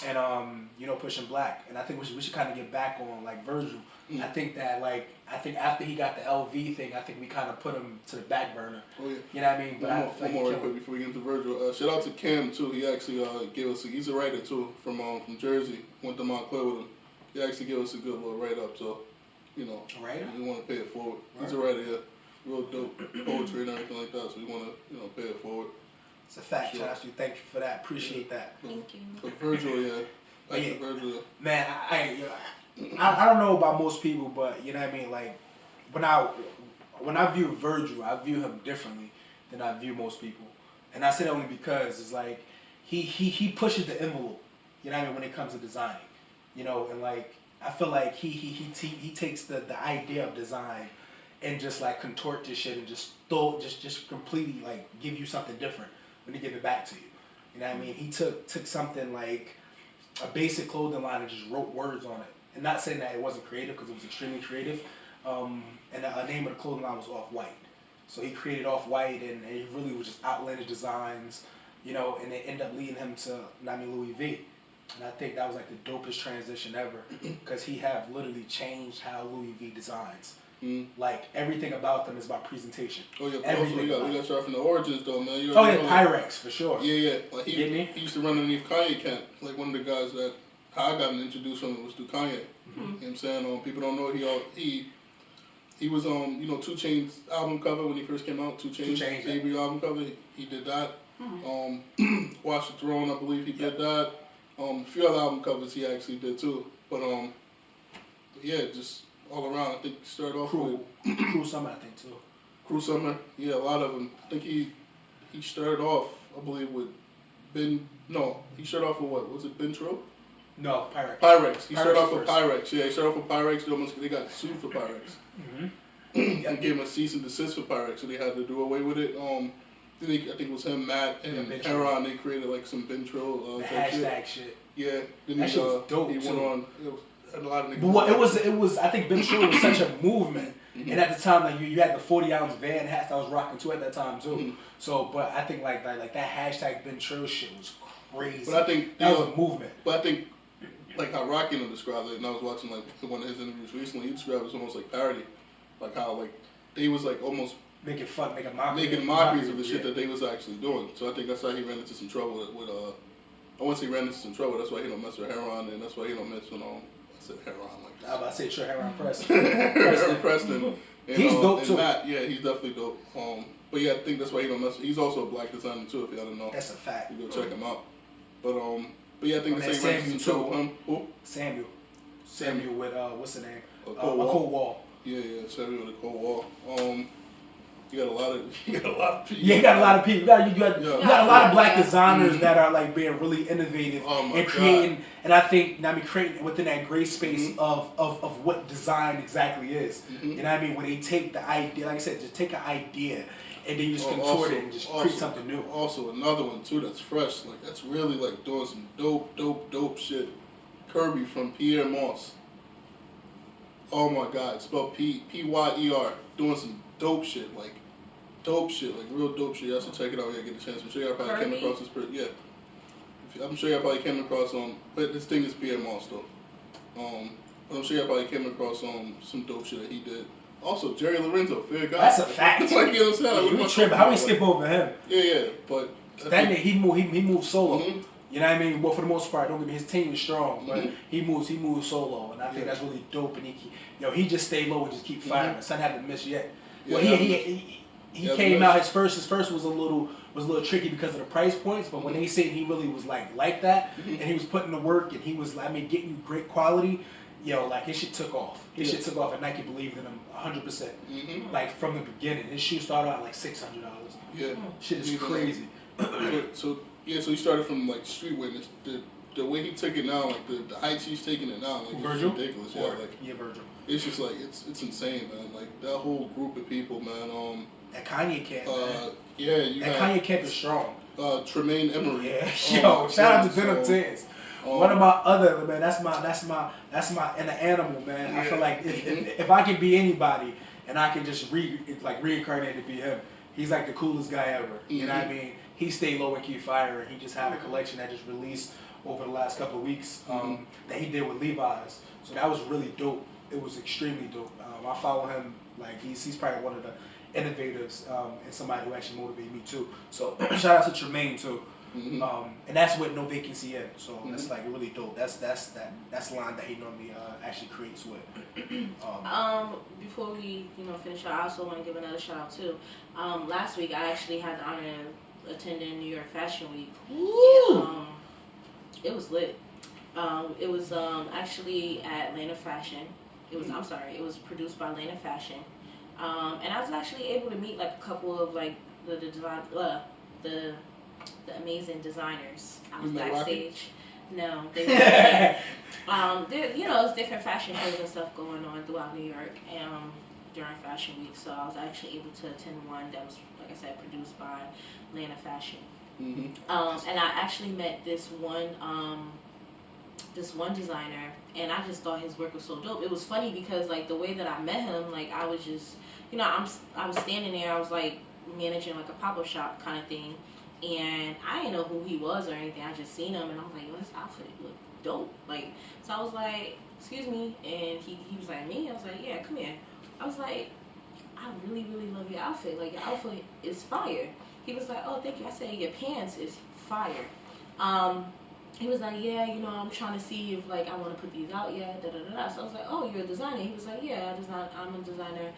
and you know, pushing black. And I think we should kind of get back on like Virgil. I think that after he got the LV thing, I think we kind of put him to the back burner. Oh yeah. You know what I mean? But One more real quick before we get into Virgil. Shout out to Cam too. He actually gave us he's a writer too from Jersey. Went to Montclair with him. He actually gave us a good little write up. So, you know, A writer? we want to pay it forward. Right. He's a writer, yeah. Real dope poetry and everything like that. So we want to, you know, pay it forward. It's a fact, Sure. Josh. Thank you for that. Appreciate that. Thank you. But Virgil, yeah. Oh, yeah. Virgil, yeah. Man, I don't know about most people, but you know what I mean. Like when I view Virgil, I view him differently than I view most people, and I say that only because it's like he pushes the envelope. You know what I mean when it comes to designing, you know, and like I feel like he takes the idea of design and just like contort this shit and just completely like give you something different when he give it back to you. You know what I mean? He took something like a basic clothing line and just wrote words on it. And not saying that it wasn't creative because it was extremely creative. And the name of the clothing line was Off-White. So he created Off-White and it really was just outlandish designs, you know, and it ended up leading him to Louis V. And I think that was like the dopest transition ever because he have literally changed how Louis V designs. Like everything about them is about presentation. Oh yeah, but also Everything we got to start from the origins though, man. You Oh yeah, already know, Pyrex for sure. Yeah. Like Didn't he used to run underneath Kanye camp. Like one of the guys that how I got introduced from was through Kanye. You know what I'm saying? People don't know he was on, you know, 2 Chainz album cover when he first came out. 2 Chainz debut album cover. He did that. Watch the Throne, I believe he did that. A few other album covers he actually did too. But yeah, just all around. I think he started off with Cruel Summer, I think too. Cruel Summer. Yeah, a lot of them. I think he started off, I believe, with he started off with what? Was it Ben Trill? No, Pyrex. Pyrex. He started Pyrex off with first. Pyrex. Yeah, he started off with Pyrex. They got sued for Pyrex. Mm-hmm. And gave him a cease and desist for Pyrex, so they had to do away with it. I think it was him, Matt, and Ben Heron. They created like some Ventrilo The type hashtag shit. Yeah, then That shit was dope, he went too. on. Had a lot of niggas. But what it was. I think Ben Shore was such a movement, Mhm. and at the time, like you had the 40-ounce Van hats I was rocking too at that time too. Mhm. So, but I think like that hashtag Ben Shore shit was crazy. But I think that was a movement. But I think like how Rocky described it, and I was watching like one of his interviews recently. He described it as almost like parody, like how like they was like almost making mockeries of the shit that they was actually doing. So I think that's why he ran into some trouble with I wouldn't say ran into some trouble. That's why he don't mess with Heron, and that's why he don't mess with I said Heron like that. I was about to say sure Heron Preston. Preston. And, He's dope and too. Matt, yeah, he's definitely dope. But yeah, I think that's why he don't mess. He's also a black designer too. If y'all don't know, That's a fact. you go check him out. But yeah, I think Oh, the same ran into some trouble with him. Who? Samuel with what's the name? A A Cold Wall. Cold Wall. Yeah, Samuel with a Cold Wall. You got a lot of people. Yeah, you got a lot of people. You got a lot of black designers Mhm. that are like being really innovative Oh my and God. creating. And I think creating within that gray space Mhm. of what design exactly is. Mhm. You know what I mean? When they take the idea, like I said, just take an idea and then you just contort Also- it and just create something new. Also, another one too that's fresh. Like that's really like doing some dope shit. Kirby from Pierre Moss. Oh my God, it's spelled P-Y-E-R. Doing some dope shit, like real dope shit. Y'all should check it out when you get a chance. I'm sure y'all probably came Kirby? across this. I'm sure y'all probably came across but this thing is Pierre Moss though. But I'm sure y'all probably came across some dope shit that he did. Also, Jerry Lorenzo, fair guy. That's a fact. Like, you know what I'm saying? Like, what am I talking How we about? skip over him? Yeah, but That nigga, he moved solo. Mhm. You know what I mean? Well, for the most part, don't get me. His team is strong, but Mhm. he moves solo, and I think Yeah. that's really dope. And he just stay low and just keep firing. Son haven't missed yet. Yeah, Well, he Yeah, came but- out. His first was a little tricky because of the price points. But when they said he really was like that, Mhm. and he was putting the work, and he was getting you great quality. Like his shit took off. His Yeah. shit took off, and Nike believed in him 100%. Mhm. Like from the beginning, his shoe started out like $600. Yeah. Shit is Even, crazy. So he started from like streetwear. And the way he took it now, like the heights he's taking it now, like Virgil? it's ridiculous. Yeah, like Virgil. it's just like it's insane, man. Like that whole group of people, man. That Kanye camp, man. Yeah, you That got Kanye camp is strong. Tremaine Emery. Yeah, Oh, yo, shout out to goodness. Venom Tens. Um, One of my other man, that's my inner animal, man. I feel Yeah. like if I can be anybody and I can just reincarnate to be him, he's like the coolest guy ever. You know what I mean? He stayed low and keep firing. He just had a collection that just released over the last couple of weeks that he did with Levi's. So that was really dope. It was extremely dope. I follow him. Like he's probably one of the innovators and somebody who actually motivated me too. So shout out to Tremaine too. Mhm. And that's with no vacancy in. So Mhm. that's like really dope. That's the line that he normally actually creates with. Before we finish out, I also want to give another shout out too. Last week I actually had the honor of attending New York Fashion Week. Woo! And, it was lit. It was actually at Lana Fashion. It was produced by Lana Fashion. And I was actually able to meet like a couple of like the amazing designers. I was Isn't that backstage. No, they were. It's different fashion shows and stuff going on throughout New York during Fashion Week. So I was actually able to attend one that was, like I said, produced by Lana Fashion. Mhm. And I actually met this one designer, and I just thought his work was so dope. It was funny because like the way that I met him, like I was just, I was standing there, I was like managing like a pop-up shop kind of thing, and I didn't know who he was or anything. I just seen him, and I was like, yo, his outfit look dope. Like, so I was like, excuse me, and he was like, me? I was like, yeah, come here. I was like, I really, really love your outfit. Like, your outfit is fire. He was like, oh, thank you. I said, your pants is fire. He was like, yeah, I'm trying to see if, like, I want to put these out yet, da-da-da-da. So I was like, oh, you're a designer? He was like, yeah, I'm a designer.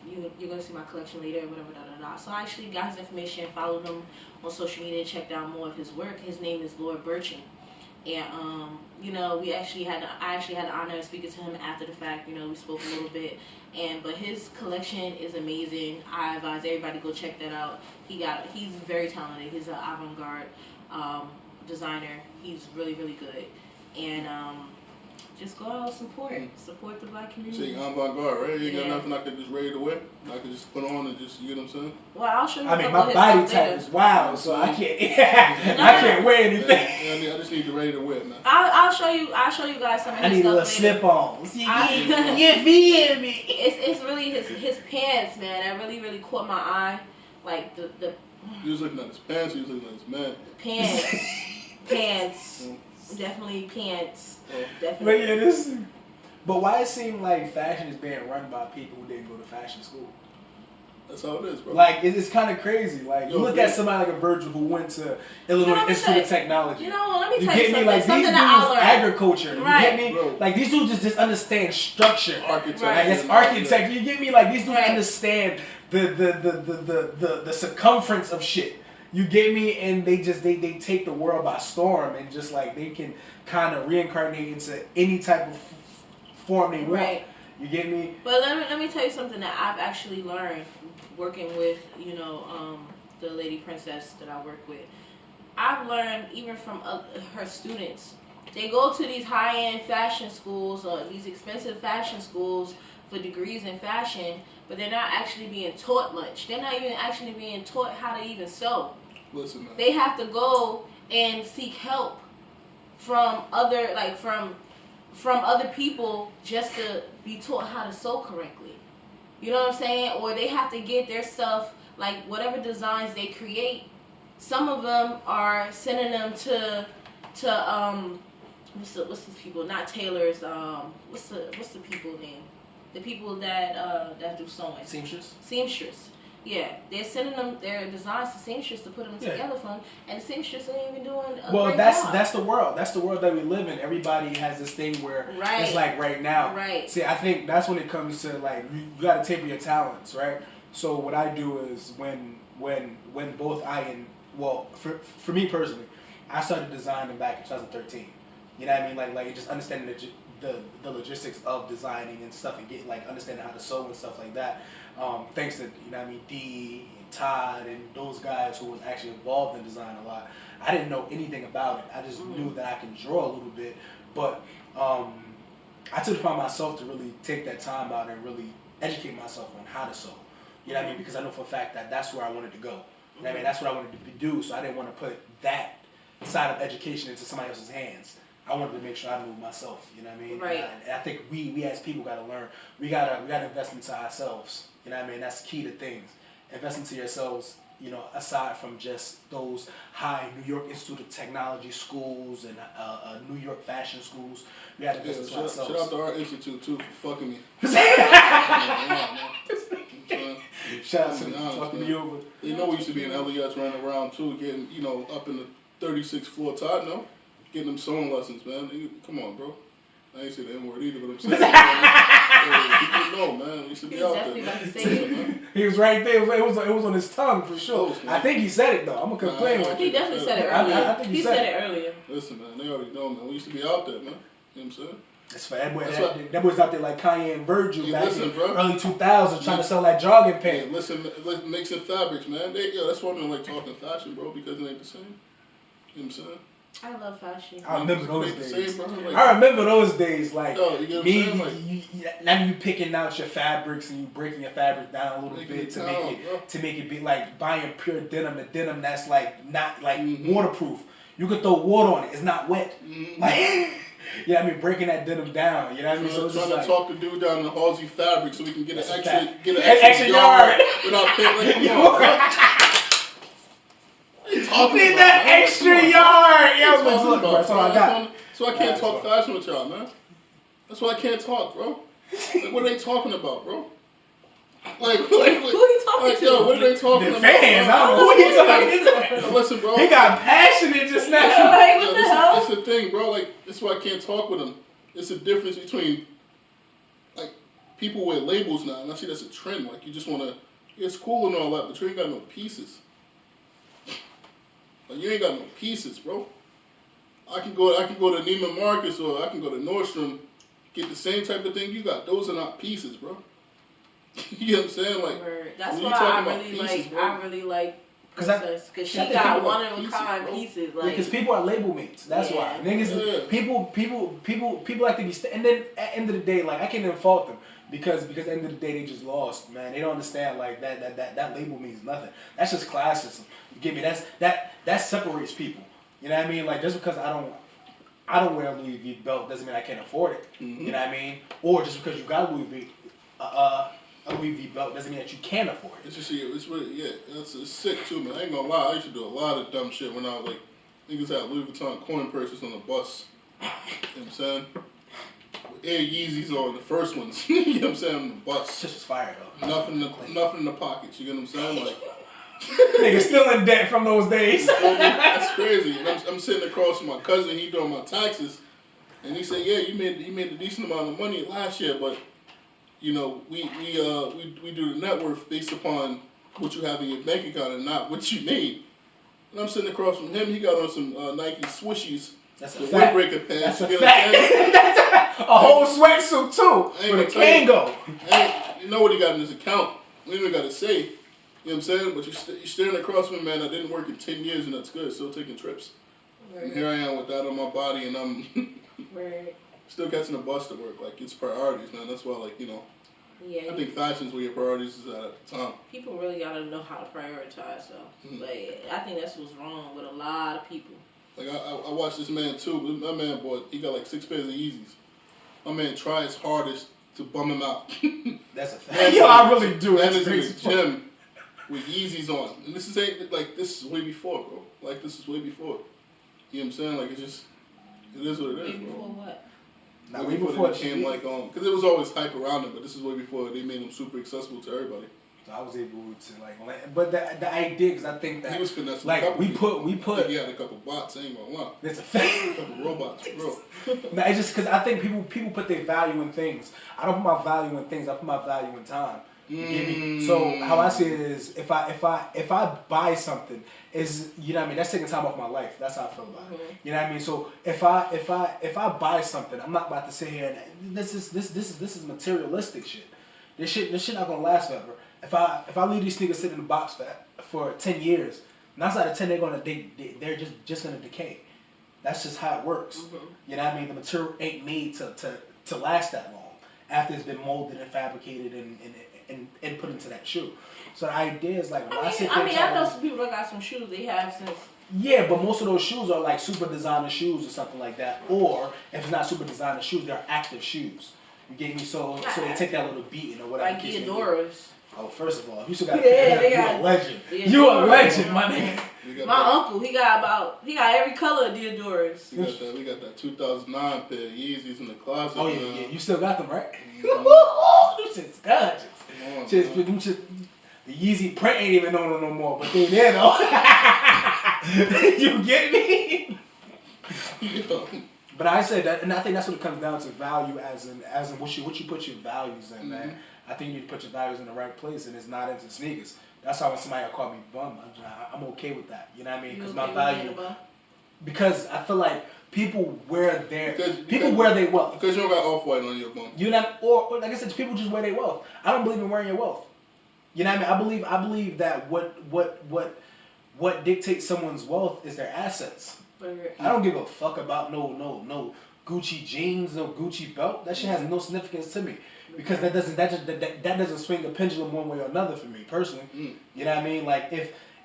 You're going to see my collection later, whatever, da-da-da. So I actually got his information, followed him on social media, checked out more of his work. His name is Lord Birching. And, I actually had the honor of speaking to him after the fact. We spoke a little bit. But his collection is amazing. I advise everybody go check that out. He's very talented. He's an avant-garde designer. He's really, really good. And Just go out and support the black community. See, avant-garde, right? You ain't got Yeah. nothing I could just ready to wear. I could just put on and just, you know what I'm saying? Well, I'll show you. I mean, my body type is wild, so I can't. I can't wear anything. Yeah, I just need the ready to wear, man. I'll show you. I'll show you guys some of I his need a little stuff later. slip-ons. I- You feel me? It's really his pants, man. That really caught my eye. Like the You was looking at his pants, you was looking at his man. pants, definitely pants, But definitely. yeah, this. But why it seem like fashion is being run by people who didn't go to fashion school? That's how it is, bro. Like it's kind of crazy. Like you Yo, look man. at somebody like a Virgil who went to Illinois let me Institute tell of Technology. You know what? Let me You tell you get me? something. Like these Something dudes that I learned. agriculture. Right. You get me? Bro. Like these dudes just understand structure. Architecture. Right. Like it's architecture. You get me? Like these dudes Right. understand the circumference of shit. You get me? And they take the world by storm and just like they can kind of reincarnate into any type of form they want. Right. You get me? But let me tell you something that I've actually learned working with, the lady princess that I work with. I've learned even from her students. They go to these high-end fashion schools or these expensive fashion schools for degrees in fashion, but they're not actually being taught much. They're not even actually being taught how to even sew. Listen, man. They have to go and seek help from other people just to be taught how to sew correctly. You know what I'm saying? Or they have to get their stuff, like whatever designs they create. Some of them are sending them to what's these people? Not tailors. What's the people name? The people that do sewing. Seamstress. Yeah, they're sending them their designs to seamstress to put them together for them, and the seamstress ain't even doing a great job. That's the world. That's the world that we live in. Everybody has this thing where it's like right now. Right. See, I think that's when it comes to like you got to taper your talents, right? So what I do is when both for me personally, I started designing back in 2013. You know what I mean? Like just understanding the logistics of designing and stuff and getting like understanding how to sew and stuff like that. Thanks to D and Todd and those guys who was actually involved in design a lot. I didn't know anything about it. I just knew that I can draw a little bit, but I took it upon myself to really take that time out and really educate myself on how to sew. You know what I mean? Because I know for a fact that that's where I wanted to go. You know what I mean? That's what I wanted to do. So I didn't want to put that side of education into somebody else's hands. I wanted to make sure I knew myself. You know what I mean? Right. And I think we as people got to learn. We gotta invest into ourselves. You know what I mean? That's key to things. Invest into yourselves. You know, aside from just those high New York Institute of Technology schools and New York fashion schools, we got to invest into ourselves. Shout out to our institute too for fucking me. Shout out to fucking me over. You know we used to be in LES running around too, getting up in the 36th floor top, no? Getting them sewing lessons, man. Come on, bro. I ain't say the N word either, but I'm saying, people know, man. We used to be out there, man. He was right there. It was on his tongue for sure. Close, I think he said it though. I'm gonna complain with He you. definitely said it earlier. I think he said it earlier. Listen, man, they already know, man. We used to be out there, man. You know what I'm saying? That's for that boy's out there like Kanye and Virgil back in bro. early 2000s trying to sell that jogging Hey, pants. listen, mixing fabrics, man. That's why I don't like talking fashion, bro, because it ain't the same. You know what I'm saying? I love fashion. I remember those It ain't the days. same, bro. Like, I remember those days, like yo, you get what I'm me. saying? Now you picking out your fabrics and you breaking your fabric down a little Making bit it to count, make it be like buying pure denim, the denim that's like not like Mhm. waterproof. You can throw water on it; it's not wet. Mm-hmm. Like, yeah, I mean breaking that denim down. You know what I mean? So it's Trying just to like, talk the dude down in Halsey Fabric so we can get That's an a fact. extra yard. without paying. Like, come on, bro. Need that extra yard. Yeah, What look, bro, that's all I got. So I can't That's talk fine. fashion with y'all, man. That's why I can't talk, bro. Like, what are they talking about, bro? Like, Who are you talking like, to? yo, what are they talking The about? fans, bro? I don't know who you talking to. Listen, bro. He got passionate just now. Like, Yo, what the hell? It's the thing, bro. Like, that's why I can't talk with them. It's the difference between, like, people wear labels now, and I see that's a trend. Like, you just want to, it's cool and all that, but you ain't got no pieces. Like, you ain't got no pieces, bro. I can go to Neiman Marcus or I can go to Nordstrom, get the same type of thing you got. Those are not pieces, bro. You know what I'm saying? Like, That's when you why talking I about really pieces, like. bro. I really like Because she I think got people one like of a pieces, kind bro. pieces. Yeah, Like, because people are label mates. That's why niggas. People like to be. And then at the end of the day, like I can't even fault them because at the end of the day they just lost, man. They don't understand like that label means nothing. That's just classism. You get me? That separates people. You know what I mean? Like just because I don't wear a Louis V belt doesn't mean I can't afford it. Mm-hmm. You know what I mean? Or just because you got a Louis V belt doesn't mean that you can afford it. It's just, it's really, yeah, it's sick too, man. I ain't gonna lie, I used to do a lot of dumb shit when I was like, niggas had Louis Vuitton coin purses on the bus. You know what I'm saying? With Air Yeezys on, the first ones. You know what I'm saying? On the bus. It's just fire though. Nothing in the pockets, you get what I'm saying? Like, Niggas still in debt from those days. that's crazy. And I'm sitting across from my cousin, he doing my taxes, and he said, yeah, you made a decent amount of money last year, but you know, we do the net worth based upon what you have in your bank account and not what you made. And I'm sitting across from him. He got on some Nike swishies, That's a the fact. windbreaker pants. That's a You know what I'm saying? fact. A whole sweatsuit too with a Kango. And you know what he got in his account. We don't even got to say. You know what I'm saying? But you're staring across from a man that didn't work in 10 years and that's good. Still taking trips. right. And here I am with that on my body and I'm Right. still catching the bus to work. Like, it's priorities, man. That's why, like, you know, Yeah. I think fashion's where your priorities is at the time. People really gotta know how to prioritize, though. Mhm. Like, I think that's what's wrong with a lot of people. Like, I watched this man, too. My man he got like 6 pairs of Yeezys. My man tried his hardest to bum him out. That's a fact. Yo, I really do. Man That's is in crazy. his gym with Yeezys on. And this is way before, bro. Like, this is way before. You know what I'm saying? Like, it is what it is, Maybe before bro. what? Now, Way before they became like, because it was always hype around him, but this is way before they made him super accessible to everybody. So I was able to like, but the idea, because I think that He was finessing a like couple we people. I put. think he had a couple bots, I ain't gonna lie. It's a A fact. couple robots, bro. No, it's just because I think people put their value in things. I don't put my value in things. I put my value in time. You get me? So how I see it is, if I buy something, is, you know what I mean, that's taking time off my life. That's how I feel about it. You know what I mean? So if I buy something, I'm not about to sit here and this is materialistic shit. This shit not gonna last forever. If I leave these sneakers sit in the box for 10 years, 9 out of 10 they're just gonna decay. That's just how it works. You know what I mean? The material ain't made to last that long after it's been molded and fabricated and put into that shoe. So the idea is like, I know some people that got some shoes they have since. Yeah, but most of those shoes are like super designer shoes or something like that. Or if it's not super designer shoes, they're active shoes. You get me? So they take that little beating or whatever. Like Diodoras. Oh, first of all, you still got They you a legend. Diodoras. You a legend, my nigga. My uncle, he got every color of Diodoras. We got that 2009 pair of Yeezys in the closet. Oh yeah. You still got them, right? Mhm. Them shit's gorgeous. Come on, Shit's, man. them shit, the Yeezy print ain't even on it no more, but they there though. You get me? Yeah. But I said that, and I think that's what it comes down to, value as in what you put your values in, man. I think you need to put your values in the right place, and it's not into sneakers. That's how when somebody call me bum, I'm okay with that. You know what I mean? Because my value, because I feel like people wear their wealth. Because you don't got Off-White on your bum. You know, or like I said, people just wear their wealth. I don't believe in wearing your wealth. You know what I mean? I believe that what dictates someone's wealth is their assets. I don't give a fuck about no Gucci jeans, no Gucci belt. That shit has no significance to me because that doesn't swing the pendulum one way or another for me personally. You know what I mean? Like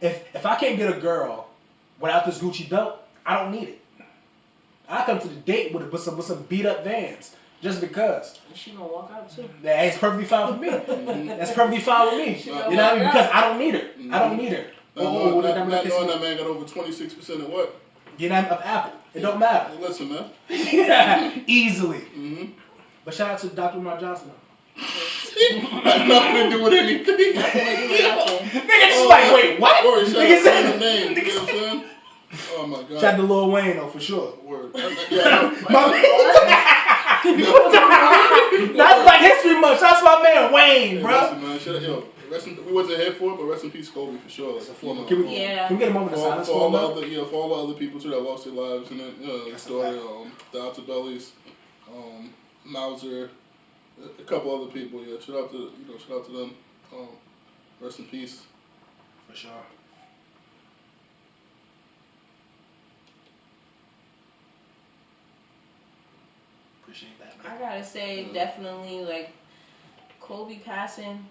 if I can't get a girl without this Gucci belt, I don't need it. I come to the date with some beat up Vans just because. And she gonna walk out too. That's perfectly fine for me. That's perfectly fine with me. You know what I mean? Because I don't need her. I don't need her. Not knowing that man got over 26% of what? You know, of Apple. It don't matter. Hey, listen, man. Easily. Mm-hmm. But shout out to Dr. Umar Johnson. Had nothing to do with anything. Nigga just like, wait, what? Or shout Nigga out said, to the name. You know what I'm saying? Oh my God. shout out to Lil Wayne though, for sure. Word. Yeah, That's like History Month. Shout out to my man Wayne, hey, bro. listen, man. We wasn't here for it, but rest in peace, Kobe, for sure. Can we get a moment of silence for all him, the though? other, for all the other people too that lost their lives in the story. The Outer Bellies, Mauser, a couple other people. Yeah, shout out to them. Rest in peace. For sure. I gotta say, definitely, like, Kobe passing,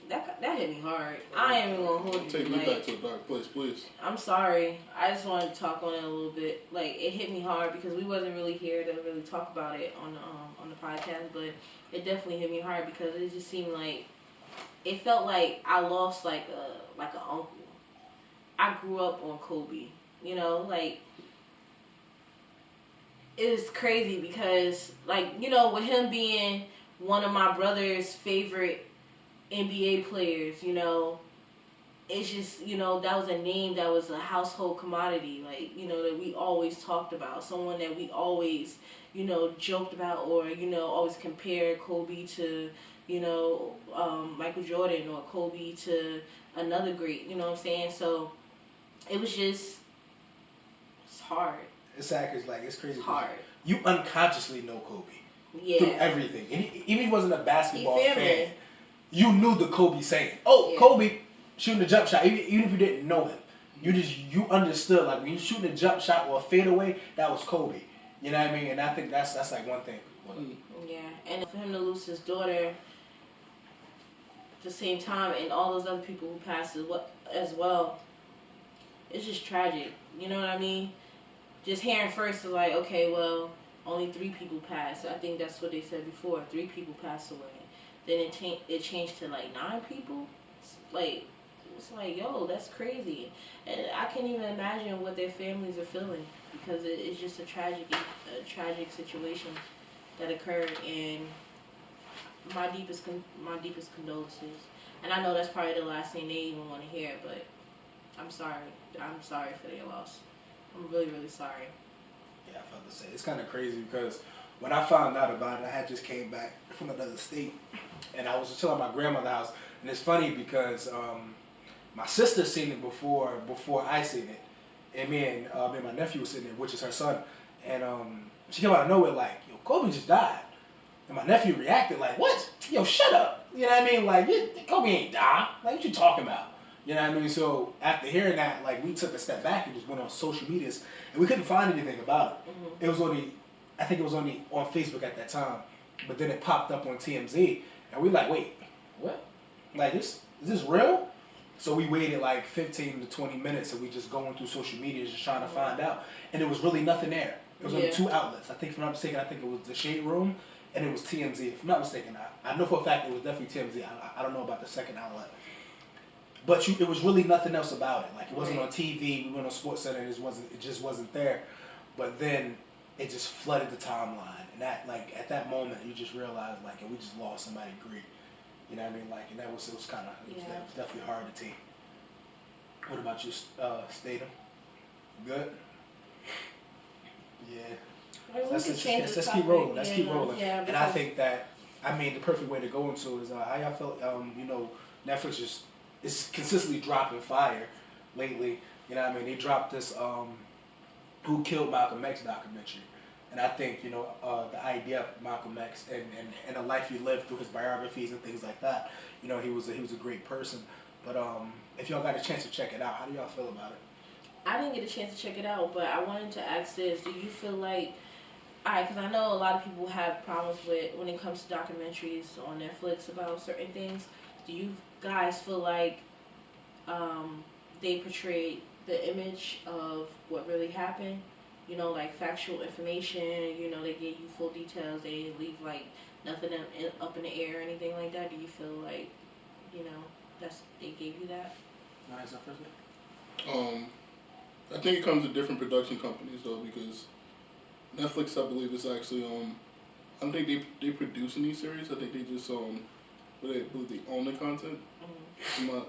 that hit me hard. I ain't even gonna hold you. Take me back to a dark place, please. I'm sorry. I just wanted to talk on it a little bit. Like, it hit me hard because we wasn't really here to really talk about it on the podcast, but it definitely hit me hard because it just seemed like it felt like I lost like an uncle. I grew up on Kobe, you know, like it was crazy because, like, you know, with him being one of my brother's favorite NBA players, you know, it's just, you know, that was a name that was a household commodity, like, you know, that we always talked about, someone that we always, you know, joked about, or, you know, always compared Kobe to, you know, Michael Jordan, or Kobe to another great, you know what I'm saying? So it was just, it's hard. It's sad because, like, it's crazy. It's hard. You unconsciously know Kobe. Yeah. Through everything. And even if he wasn't a basketball He fan, you knew the Kobe saying. Oh, yeah. Kobe shooting a jump shot. Even if you didn't know him, you understood. Like, when you shooting a jump shot or a fadeaway, that was Kobe. You know what I mean? And I think that's like one thing. Yeah, and for him to lose his daughter at the same time, and all those other people who passed as well, it's just tragic. You know what I mean? Just hearing first is like, okay, well, only 3 people passed. I think that's what they said before. 3 people passed away. Then it changed to like 9 people. It's like, yo, that's crazy. And I can't even imagine what their families are feeling, because it's just a tragic situation that occurred. And my deepest condolences. And I know that's probably the last thing they even want to hear, but I'm sorry. I'm sorry for their loss. I'm really, really sorry. Yeah, I felt the same. It's kind of crazy because when I found out about it, I had just came back from another state, and I was still at my grandmother's house. And it's funny because my sister seen it before I seen it, and me and my nephew was sitting there, which is her son, and she came out of nowhere like, "Yo, Kobe just died," and my nephew reacted like, "What? Yo, shut up!" You know what I mean? Like, Kobe ain't died. Like, what you talking about? You know what I mean? So after hearing that, like, we took a step back and just went on social medias, and we couldn't find anything about it. Mm-hmm. I think it was only on Facebook at that time, but then it popped up on TMZ, and we like, wait, what? Like, is this real? So we waited like 15 to 20 minutes, and we just going through social media just trying to find out, and there was really nothing there. It was only 2 outlets. I think, if I'm not mistaken, I think it was the Shade Room, and it was TMZ. If I'm not mistaken, I know for a fact it was definitely TMZ. I don't know about the second outlet. But it was really nothing else about it. Like, it wasn't on TV. We went on SportsCenter, and it just wasn't there. But then it just flooded the timeline, and that, like, at that moment, you just realized, like, we just lost somebody great. You know what I mean? Like, and it was definitely hard to take. What about you, Statham? Good. Yeah. Let's keep rolling. Let's keep rolling. Yeah, and I think that, I mean, the perfect way to go into is how y'all feel. You know, Netflix is consistently dropping fire lately. You know what I mean? They dropped this Who Killed Malcolm X documentary. And I think, you know, the idea of Malcolm X and the life he lived through his biographies and things like that, you know, he was a great person. But if y'all got a chance to check it out, how do y'all feel about it? I didn't get a chance to check it out, but I wanted to ask this. Do you feel like, alright, because I know a lot of people have problems with when it comes to documentaries on Netflix about certain things. Do you guys feel like they portrayed the image of what really happened? You know, like factual information, you know, they gave you full details, they didn't leave like nothing up in the air or anything like that? Do you feel like, you know, they gave you that? Nice, first I think it comes with different production companies though, because Netflix, I believe, is actually I don't think they producing these series. I think they just they own the content. Mm-hmm. I'm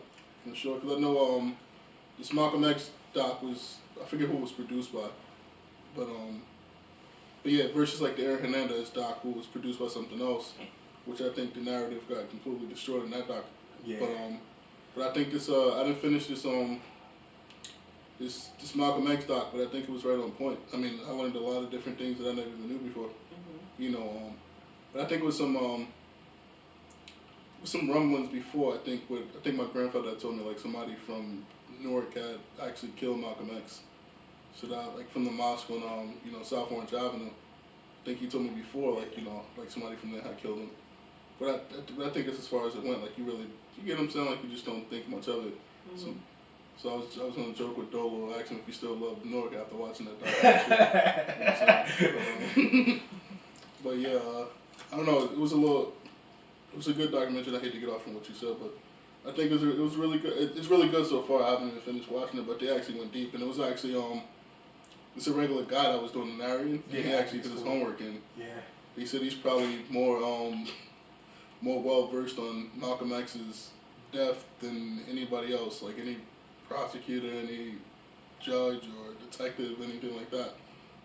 not sure, because I know this Malcolm X doc was, I forget who it was produced by, but yeah, versus like the Aaron Hernandez doc, who was produced by something else, which I think the narrative got completely destroyed in that doc. Yeah. But I think this I didn't finish this this Malcolm X doc, but I think it was right on point. I mean, I learned a lot of different things that I never even knew before. Mm-hmm. You know, but I think it was some rumblings before. I think my grandfather had told me, like, somebody from Newark had actually killed Malcolm X. So that, like, from the mosque on you know, South Orange Avenue, think he told me before, like, like somebody from there had killed him. But I think that's as far as it went. Like, you get what I'm saying? Like, you just don't think much of it. Mm-hmm. So I was gonna joke with Dolo, ask him if he still loved Newark after watching that documentary. But yeah, I don't know. It was a good documentary. I hate to get off from what you said, but I think it was really good. It's really good so far. I haven't even finished watching it, but they actually went deep, and it was actually it's a regular guy that was doing the narrating. Yeah, he actually did his homework, and yeah, he said he's probably more well versed on Malcolm X's death than anybody else, like any prosecutor, any judge or detective, anything like that.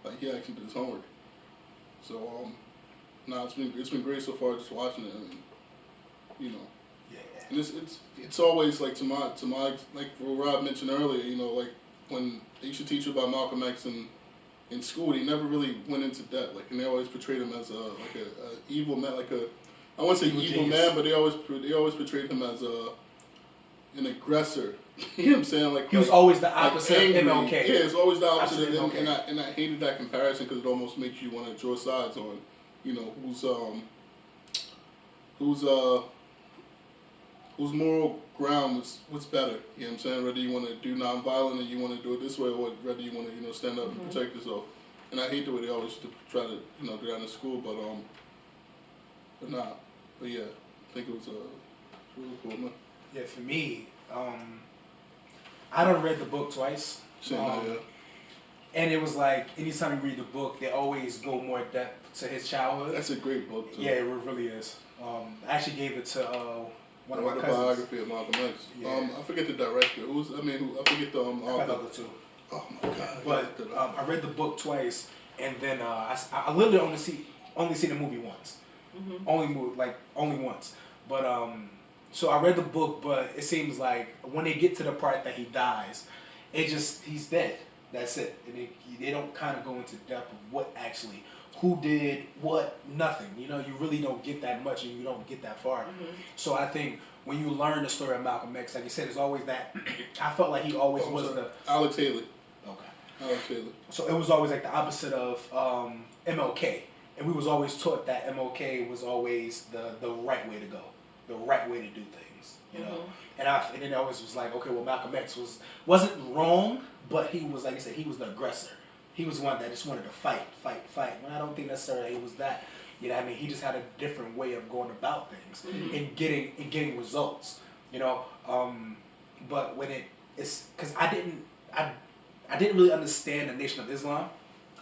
Like, he actually did his homework. So it's been great so far just watching it. I mean, yeah. and it's always like to my like what Rob mentioned earlier, like when they used to teach you about Malcolm X in school, they never really went into depth. Like, and they always portrayed him as a evil man, I wouldn't say evil man, but they always portrayed him as an aggressor. You know what I'm saying? Like, he was always the opposite of MLK. Yeah, it's always the opposite of MLK. and I hated that comparison because it almost makes you want to draw sides on, whose moral ground was better. You know what I'm saying? Whether you want to do nonviolent and you want to do it this way, or whether you want to stand up and protect yourself. And I hate the way they always try to do that in school, but yeah, I think it was really cool, man. Yeah, for me, I done read the book twice. Yeah. And it was like, anytime you read the book, they always go more depth to his childhood. That's a great book, too. Yeah, it really is. I actually gave it to one of my cousins. Biography of Malcolm X. Yeah. I forget the director. I forget the author. Too. Oh my God. But I read the book twice, and then I literally only seen the movie once. Mm-hmm. Only once. But so I read the book, but it seems like when they get to the part that he dies, he's dead. That's it. And they don't kind of go into depth of who did what, nothing. You really don't get that much, and you don't get that far. Mm-hmm. So I think when you learn the story of Malcolm X, like you said, there's always that. I felt like he always was the Alex Haley. Okay. Alex Haley. So it was always like the opposite of MLK, and we was always taught that MLK was always the right way to go, the right way to do things. And then I always was like, okay, well, Malcolm X wasn't wrong, but he was, like I said, he was the aggressor. He was one that just wanted to fight. When I don't think necessarily he was that. He just had a different way of going about things and getting results. But when it's because I didn't really understand the Nation of Islam.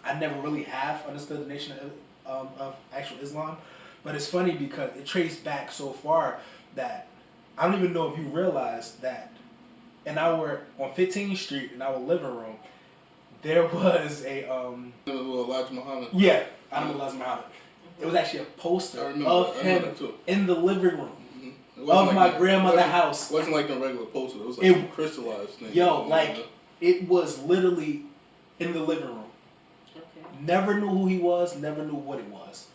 I never really have understood the Nation of actual Islam. But it's funny because it traced back so far that I don't even know if you realize that on 15th Street in our living room, there was a Elijah Muhammad. Yeah, Elijah Muhammad. It was actually a poster of him in the living room of my grandmother's house. It wasn't like the regular poster. It was like a crystallized thing. It was literally in the living room. Okay. Never knew who he was. Never knew what it was.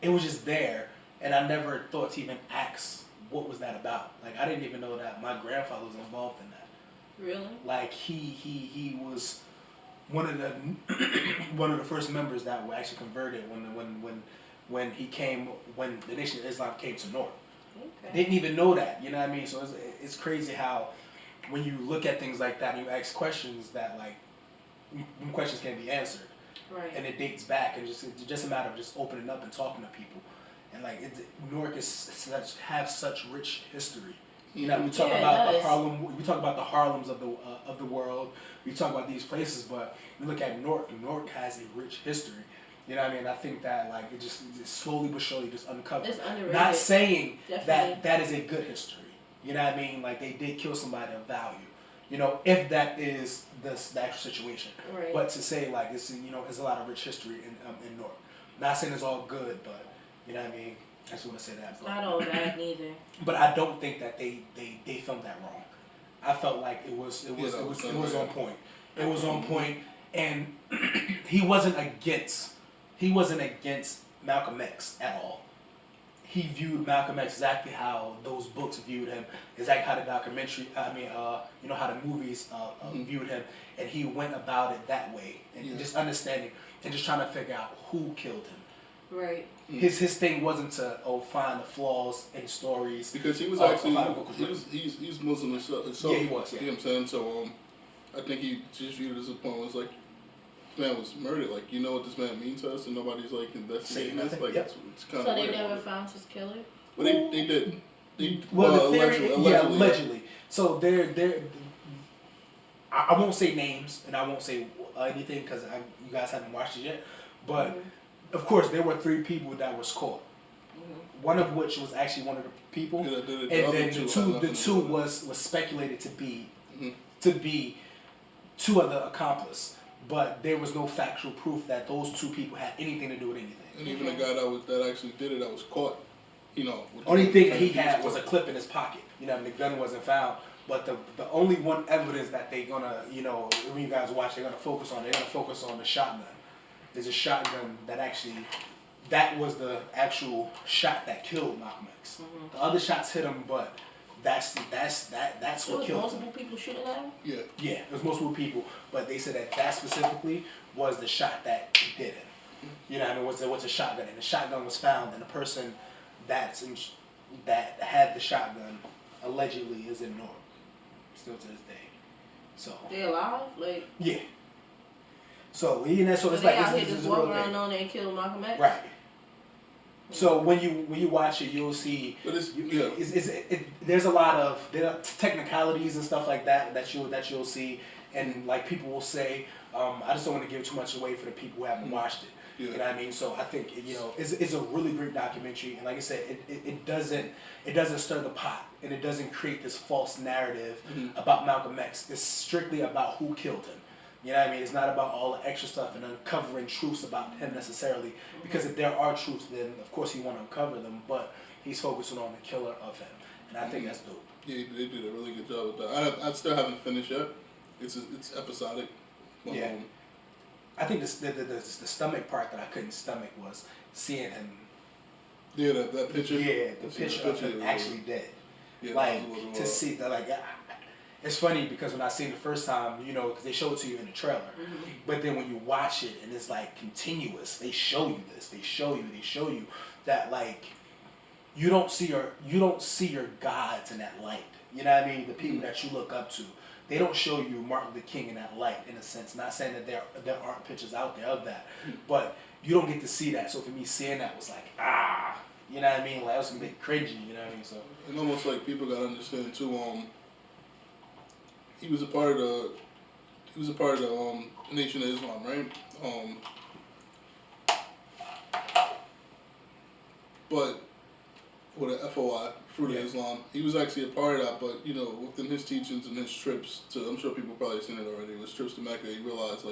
It was just there, and I never thought to even ask what was that about. Like, I didn't even know that my grandfather was involved in that. Really? Like, he was one of the first members that were actually converted when the Nation of Islam came to North. Okay. Didn't even know that, you know what I mean? So it's crazy how when you look at things like that and you ask questions that questions can be answered. Right. And it dates back, and it's just a matter of just opening up and talking to people. And Newark have such rich history. We talk about the Harlem. We talk about the Harlems of the world. We talk about these places, but we look at Newark. Newark has a rich history. You know what I mean? I think that it just slowly but surely just uncovered. It's underrated. Not saying Definitely. that is a good history. You know what I mean? Like, they did kill somebody of value. If that is the actual situation. Right. But to say it's there's a lot of rich history in Newark. Not saying it's all good, but you know what I mean. I just want to say that. It's not all bad neither. But I don't think that they filmed that wrong. I felt like it was on point. It was on point, and he wasn't against Malcolm X at all. he viewed Malcolm X exactly how those books viewed him, exactly how the documentary, how the movies viewed him, and he went about it that way, and just understanding and just trying to figure out who killed him. Right. His thing wasn't to find the flaws in stories, because he was actually he's Muslim himself. Yeah, he was. Yeah. You know what I'm saying? So I think he just viewed it as a point was like, this man was murdered. Like, you know what this man means to us, and nobody's like investigating this. Like, it's kind so of. they weird. never found his killer. Well, they did. The theory, allegedly. So they're. I won't say names and I won't say anything because you guys haven't watched it yet, but of course there were 3 people that was caught. One of which was actually one of the people, and then the two was speculated to be 2 of the accomplices, but there was no factual proof that those 2 people had anything to do with anything. And even the guy that actually did it, that was caught, only thing that he had was a clip in his pocket. And the gun wasn't found. But the only one evidence that they're gonna, when you guys watch, they're gonna focus on the shotgun. There's a shotgun that was the actual shot that killed Malcolm X. The other shots hit him, but that's what killed him. Multiple people shooting at him? Yeah, it was multiple people, but they said that specifically was the shot that did him. Was a shotgun, and the shotgun was found, and the person that had the shotgun allegedly is in North. Still to this day. So they alive? Yeah. So it's so like they out here this just is walking around knowing they killed Malcolm X? Right. So when you watch it, you'll see there's a lot of technicalities and stuff like that you'll see, and like people will say, I just don't want to give too much away for the people who haven't watched it. You know what I mean? So I think it's a really great documentary, and like I said, it doesn't stir the pot, and it doesn't create this false narrative about Malcolm X. It's strictly about who killed him. You know what I mean? It's not about all the extra stuff and uncovering truths about him necessarily, because if there are truths, then of course he want to uncover them, but he's focusing on the killer of him, and I think that's dope. Yeah, they did a really good job with that. I still haven't finished yet. It's episodic. Yeah. I think the stomach part that I couldn't stomach was seeing him. Yeah, that picture. Yeah, the picture of him actually dead. Yeah, to see that, it's funny because when I seen it the first time, because they show it to you in the trailer, but then when you watch it and it's like continuous, they show you this, they show you that you don't see your gods in that light. You know what I mean? The people that you look up to. They don't show you Martin Luther King in that light, in a sense. Not saying that there aren't pictures out there of that, but you don't get to see that. So for me, seeing that was like, you know what I mean? Like, it was a bit cringy, you know what I mean? So and almost like people gotta understand too. He was a part of the Nation of Islam, right? But with a FOI, Fruit of Islam, he was actually a part of that. But within his teachings and his trips to, I'm sure people probably seen it already. His trips to Mecca, he realized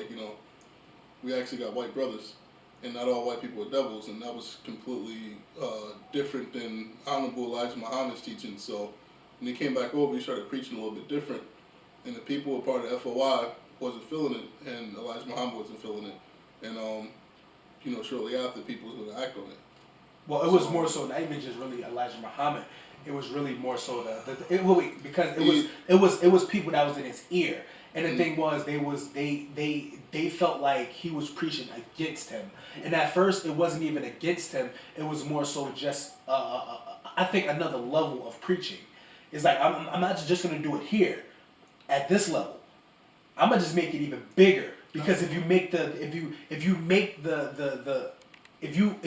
we actually got white brothers, and not all white people are devils, and that was completely different than Honorable Elijah Muhammad's teachings. So when he came back over, he started preaching a little bit different, and the people who were part of FOI wasn't feeling it, and Elijah Muhammad wasn't feeling it, and shortly after, people was going to act on it. Well, it was more so not even just really Elijah Muhammad. It was really more so because it was people that was in his ear, and the thing was they felt like he was preaching against him, and at first it wasn't even against him. It was more so just I think another level of preaching. It's like I'm not just gonna do it here, at this level. I'm gonna just make it even bigger, because if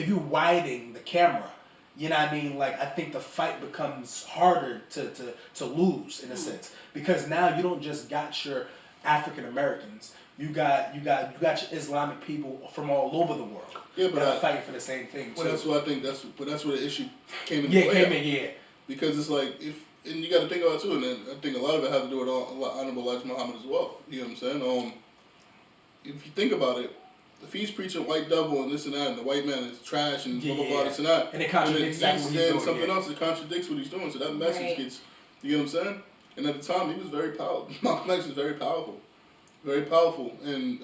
you widen the camera, you know what I mean? Like, I think the fight becomes harder to lose in a sense, because now you don't just got your African Americans, you got your Islamic people from all over the world. Yeah, but that are fighting for the same thing. Well, that's what I think. That's where the issue came in. Yeah. Because it's like and you got to think about it too, and then I think a lot of it has to do with Honorable Elijah Muhammad as well. You know what I'm saying? If you think about it, if he's preaching white devil and this and that, and the white man is trash and blah blah blah this and that, and it contradicts exactly what he's doing, something else that contradicts what he's doing, so that message gets, you know what I'm saying? And at the time, he was very powerful. Malcolm X was very powerful, and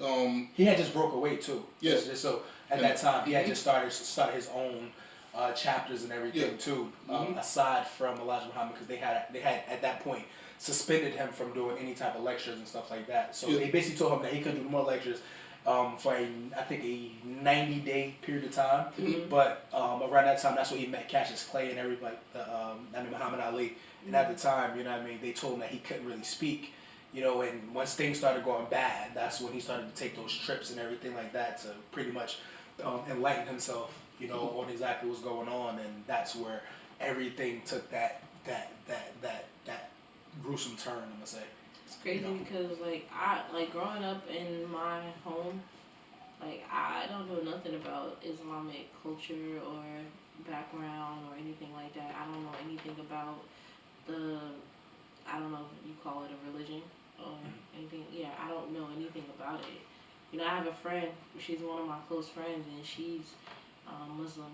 he had just broke away too. Yeah. So at that time, he had just started his own chapters and everything Yeah. too, Mhm. aside from Elijah Muhammad, because they had at that point suspended him from doing any type of lectures and stuff like that. So Yeah. they basically told him that he couldn't do no more lectures for I think a 90-day period of time. Mhm. But around that time, that's when he met Cassius Clay and everybody, I mean Muhammad Ali. And at the time, you know what I mean, they told him that he couldn't really speak. You know, and once things started going bad, that's when he started to take those trips and everything like that to pretty much enlighten himself, you know, on exactly what's going on, and that's where everything took that gruesome turn. I'm gonna say. It's crazy You know. because like growing up in my home, like I don't know nothing about Islamic culture or background or anything like that. I don't know anything about the I don't know if you call it a religion or anything. Yeah, I don't know anything about it. You know, I have a friend. She's one of my close friends, and she's Muslim,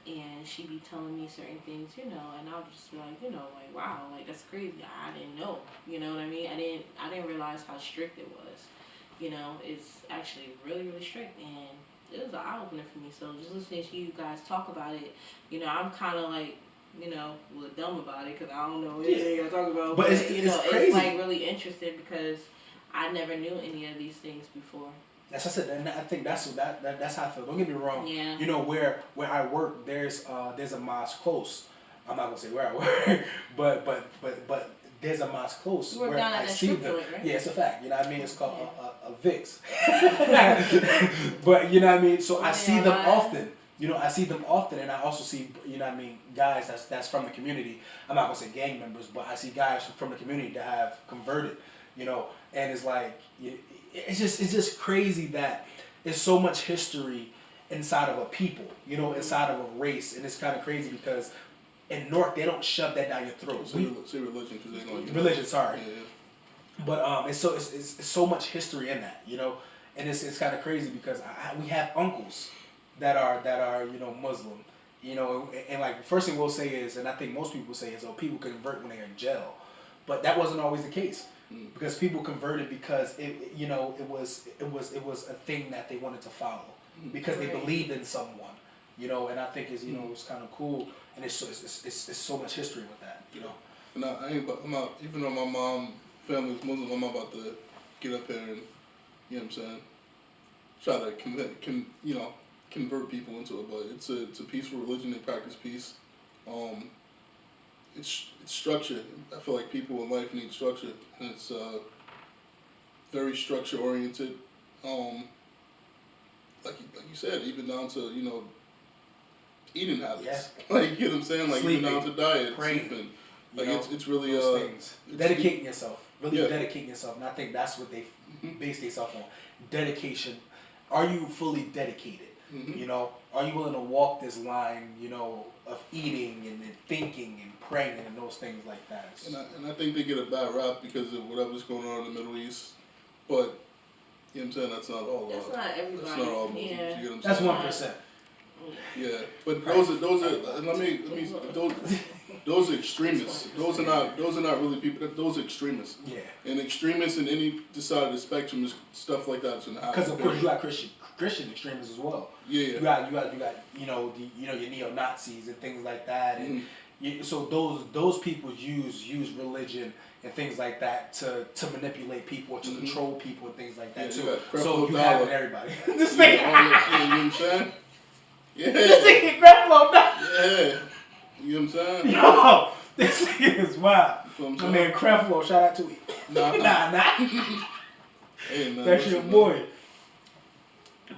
and she be telling me certain things, you know, and I'll just be like, you know, like wow, like that's crazy. I didn't know. You know what I mean? I didn't realize how strict it was. You know, it's actually really really strict, and it was an eye opener for me. So just listening to you guys talk about it, you know, I'm kind of like, you know, a little dumb about it because I don't know anything I talk about. But You know, it's crazy. it's like really interesting because I never knew any of these things before. That's what I said, and I think that's how I feel. Don't get me wrong. Yeah. You know where I work, there's a mosque close. I'm not gonna say where I work, but there's a mosque close You work where down at I that see strip them. joint, right? Yeah, it's a fact. You know what I mean? It's called Yeah. a Vix. But you know what I mean. So I Yeah, see them right. often. You know, I see them often, and I also see, you know what I mean, guys that's from the community. I'm not gonna say gang members, but I see guys from the community that have converted. You know, and it's like it's just crazy that there's so much history inside of a people. You know, inside of a race, and it's kind of crazy because in North they don't shove that down your throat. Say religion because they know you. Religion, sorry. Yeah. But it's so much history in that, you know, and it's kind of crazy because we have uncles that are you know Muslim, you know, and like the first thing we'll say is, and I think most people say is, oh, people convert when they're in jail, but that wasn't always the case because people converted because you know it was a thing that they wanted to follow because they Right. believed in someone, you know, and I think it's, you know, it's kind of cool, and it's so much history with that, you know. And I'm not, even though my mom family is Muslim, I'm not about to get up here and, you know what I'm saying, try to convert people into it. But it's a peaceful religion. They practice peace. It's structure. I feel like people in life need structure, and it's very structure oriented. Like you said, even down to, you know, eating habits. Yeah. Like, you know what I'm saying, like Sleeping, even down to diet, praying. sleeping. You Like know, it's really those things. it's Dedicating yourself, really Yeah. dedicating yourself, and I think that's what they Mhm. base themselves on. Dedication. Are you fully dedicated? Mhm. You know, are you willing to walk this line? You know, of eating and thinking and praying and those things like that. And I think they get a bad rap because of whatever's going on in the Middle East, but you know what I'm saying, that's not all. That's not everybody. That's not all Muslims. Yeah. You get what I'm That's saying? 1%. Yeah, but Right. those are let me those are extremists. Those are not really people. Those are extremists. Yeah. And extremists in any side of the spectrum is stuff like that's gonna happen. Because of course you got Christian extremists as well. Yeah. You got you know your neo Nazis and things like that, and so those people use religion and things like that to manipulate people or to control people and things like that Yeah, too. you got So Creflo you have Dollar. it, everybody. This Yeah, nigga, you know what I'm saying? Yeah. this nigga Creflo Dollar. Yeah. You know what I'm saying? Yo, this nigga is wild. You know what My I'm man Creflo, shout out to him. Nah. Nah. Hey, man, That's your listen, boy.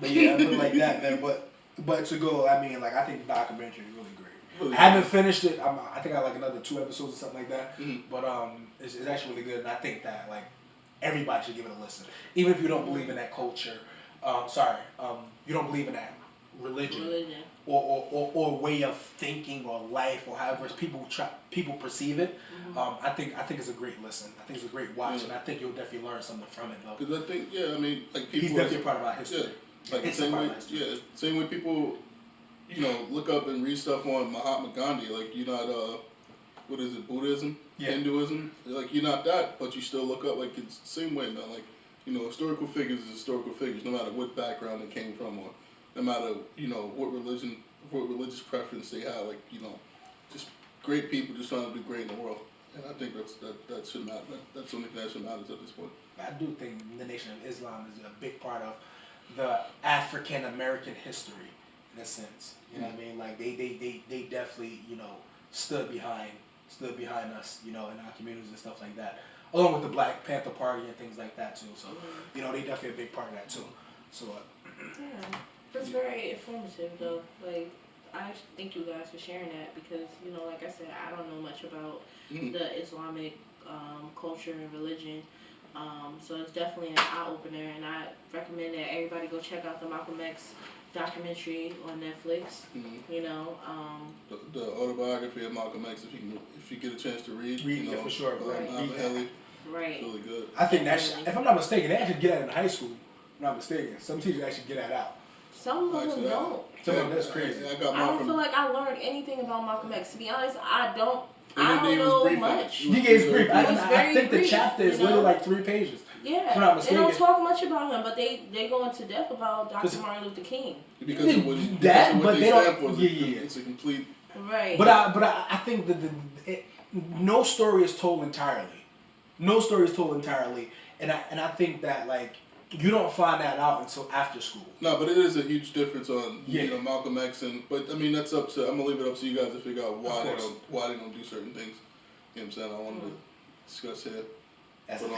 But yeah, I feel like that, man. But to go, I mean, like I think the documentary is really great. Really I haven't finished it. I think I like another 2 episodes or something like that. Mhm. But it's actually really good, and I think that like everybody should give it a listen, even if you don't believe in that culture. You don't believe in that religion. Or way of thinking or life or however people perceive it. I think it's a great listen. I think it's a great watch, and I think you'll definitely learn something from it though. Because I think, I mean, like people. He's definitely a part of our history. Yeah, like It's the a same part way. of our history. Same way people, you know, look up and read stuff on Mahatma Gandhi. Like you're not, what is it, Buddhism, Yeah. Hinduism. Like you're not that, but you still look up. Like it's the same way, man. Like, you know, historical figures is historical figures, no matter what background they came from, or no matter, you know, what religion what religious preference they have. Like, you know, just great people just trying to do great in the world. And I think that should matter. That's the only thing that should matter at this point. I do think the Nation of Islam is a big part of the African American history, in a sense. You know what I mean? Like they definitely, you know, stood behind us, you know, in our communities and stuff like that. Along with the Black Panther Party and things like that too. So, you know, they definitely a big part of that too. So yeah, that's very informative though. Like, I thank you guys for sharing that because, you know, like I said, I don't know much about the Islamic culture and religion. So it's definitely an eye-opener, and I recommend that everybody go check out the Malcolm X documentary on Netflix. You know, the autobiography of Malcolm X, if you get a chance to read you know, it for sure. Right. Right. Really good. I think that if I'm not mistaken, they actually get that in high school. If I'm not mistaken, some teachers actually get that out. Some of them don't. Some of them, that's crazy. I don't feel like I learned anything about Malcolm X. To be honest, I don't he know was much. He gave brief. I think brief, the chapter is literally like 3 pages. Yeah, if I'm not they mistaken. don't talk much about him, but they go into depth about Dr. Martin Luther King. Because of what but they stand don't. for. Yeah. It's a complete. Right. But I think that no story is told entirely. No story is told entirely, and I think that like you don't find that out until after school. No, but it is a huge difference on you know Malcolm X but I mean that's up to I'm gonna leave it up to you guys to figure out why they don't do certain things. You know what I'm saying? I wanted to discuss here. That's but,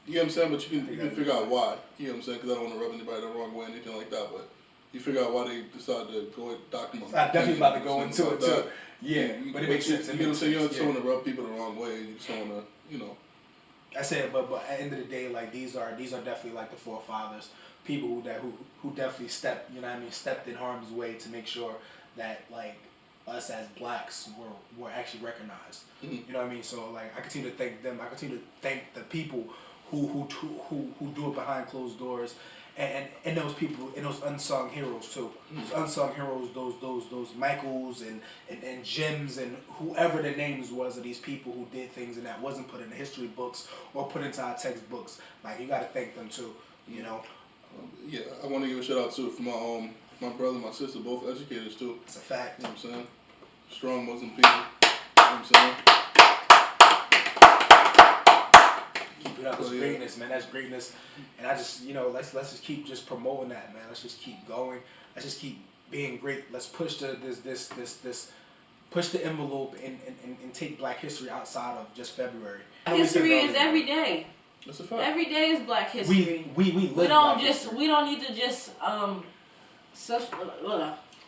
you know what I'm saying? But you can figure out why. You know what I'm saying? Because I don't want to rub anybody the wrong way or anything like that. But you figure out why they decided to go with Dr. Martin. I'm definitely about to go into it too. Yeah, but it makes sense. You know what I'm saying? You don't want to rub people the wrong way. You just want to, you know. I said, but at the end of the day, like these are definitely like the forefathers, people who definitely stepped in harm's way to make sure that like us as blacks were actually recognized. You know what I mean? So like I continue to thank them. I continue to thank the people who do it behind closed doors, and those people and those unsung heroes too. Those unsung heroes, those Michaels and Jims and whoever the names was of these people who did things and that wasn't put in the history books or put into our textbooks. Like you got to thank them too. You know. Yeah, I want to give a shout out too for my brother and my sister, both educators too. It's a fact. You know what I'm saying? Strong Muslim people. You know what I'm saying? Keep it up. That's greatness, man. That's greatness. And I just, you know, let's just keep just promoting that, man. Let's just keep going. Let's just keep being great. Let's push push the envelope and take Black history outside of just February. History is every day. That's a fact. Every day is Black history. We don't need to just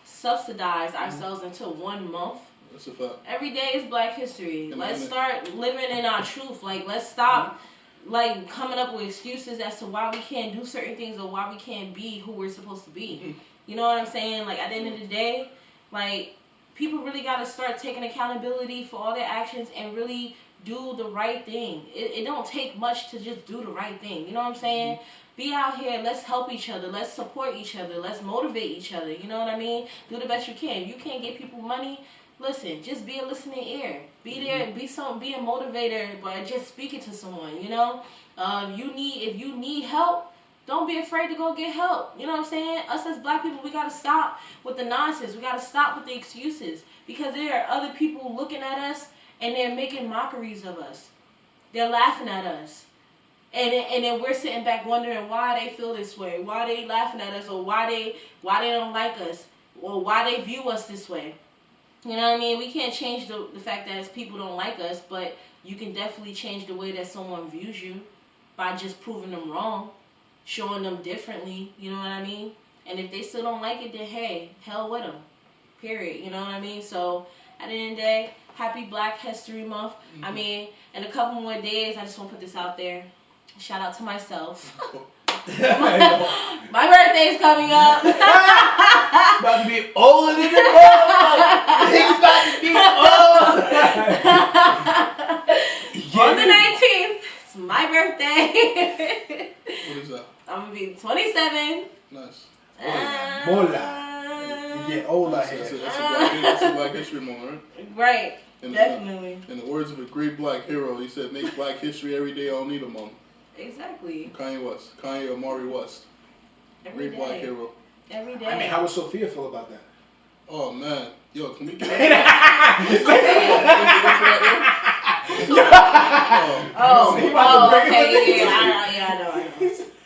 subsidize ourselves into 1 month. That's a fact. Every day is Black history. Let's start living in our truth. Like, let's stop like coming up with excuses as to why we can't do certain things or why we can't be who we're supposed to be. You know what I'm saying? Like, at the end of the day, like, people really got to start taking accountability for all their actions and really do the right thing. It don't take much to just do the right thing. You know what I'm saying? Be out here. Let's help each other. Let's support each other. Let's motivate each other. You know what I mean? Do the best you can. If you can't get people money, listen. Just be a listening ear. Be there. Be a motivator, but just speak it to someone. You know? If you need help, don't be afraid to go get help. You know what I'm saying? Us as Black people, we got to stop with the nonsense. We got to stop with the excuses. Because there are other people looking at us and they're making mockeries of us. They're laughing at us. And then we're sitting back wondering why they feel this way, why they laughing at us, or why they don't like us, or why they view us this way. You know what I mean? We can't change the fact that people don't like us, but you can definitely change the way that someone views you by just proving them wrong, showing them differently, you know what I mean? And if they still don't like it, then hey, hell with them, period, you know what I mean? So at the end of the day, happy Black History Month. I mean, in a couple more days, I just want to put this out there. Shout out to myself. My birthday's coming up. About to be older than the motherfucker. He's about to be old. On the 19th, it's my birthday. What is that? I'm going to be 27. Nice. Mola. You get old out here. That's a Black History moment, right? Right. Definitely. In the words of a great Black hero, he said, make Black history every day, I don't need a month. Exactly. Kanye Amari West. Every Great day. Black hero. Every day. I mean, how would Sophia feel about that? Oh man, yo, can we get Oh, okay, yeah, I know.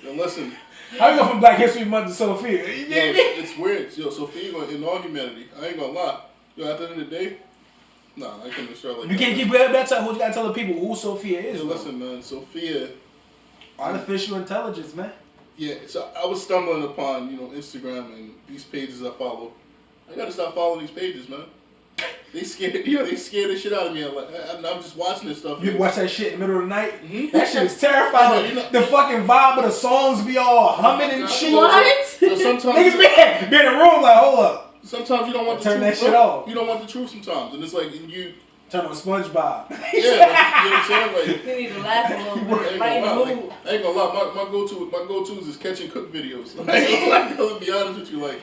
Yo, listen. How you go from Black History Month to Sophia? Yo, it's weird. Yo, Sophia, in all humanity, I ain't gonna lie. Yo, at the end of the day, nah, I can't destroy like you can't keep that. Who you gotta tell the people who Sophia is? Yo, listen, man, Sophia. Artificial intelligence, man. Yeah, so I was stumbling upon, Instagram and these pages I follow. I gotta stop following these pages, man. They scared the shit out of me. I'm just watching this stuff. You watch that shit in the middle of the night? Mm-hmm. That shit is terrifying. The fucking vibe of the songs be all humming and shit. What? So sometimes Niggas be in the room like, hold up. Sometimes you don't want the Turn truth. that shit off. You don't want the truth sometimes, and it's like you turn on SpongeBob. Yeah, you know what I'm saying? Like, you need to laugh a little bit. Right in the mood. I ain't gonna lie. My go-tos is catch and cook videos. I ain't gonna lie, to be honest with you, like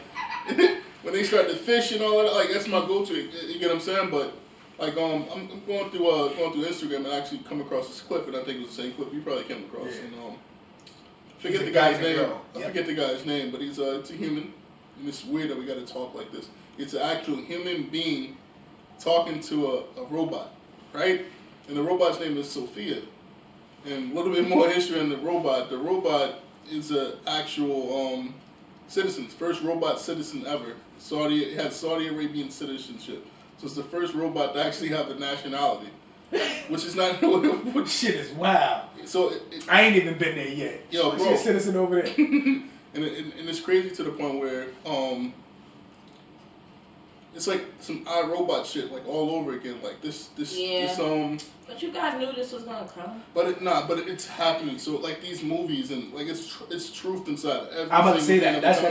when they start to fish and all that, like that's my go-to. You get what I'm saying? But like I'm going through Instagram and actually come across this clip, and I think it was the same clip you probably came across. Yeah. And forget the guy guy's name. Yep. I forget the guy's name, but it's a human. And it's weird that we got to talk like this. It's an actual human being talking to a robot, right? And the robot's name is Sophia. And a little bit more history on the robot. The robot is an actual citizen, first robot citizen ever. It had Saudi Arabian citizenship. So it's the first robot to actually have the nationality, which is not. Which shit is wild. So I ain't even been there yet. Yo, so bro. she's a citizen over there. And it's crazy to the point where it's like some iRobot shit like all over again. Like this. But you guys knew this was gonna come. But it's happening. So like these movies and like it's truth inside. I'm about to say that. That's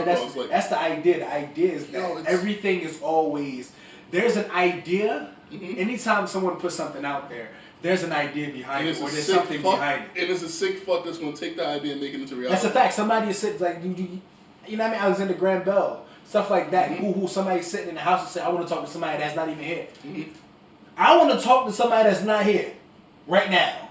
the idea. The idea is that everything is always there's an idea. Mm-hmm. Anytime someone puts something out there, there's an idea behind it, or there's something behind it. And it's a sick fuck that's gonna take the idea and make it into reality. That's a fact. Somebody is sitting like you know what I mean? Alexander Graham Bell, stuff like that. Mm-hmm. Who somebody's sitting in the house and say, I want to talk to somebody that's not even here. Mm-hmm. I want to talk to somebody that's not here right now.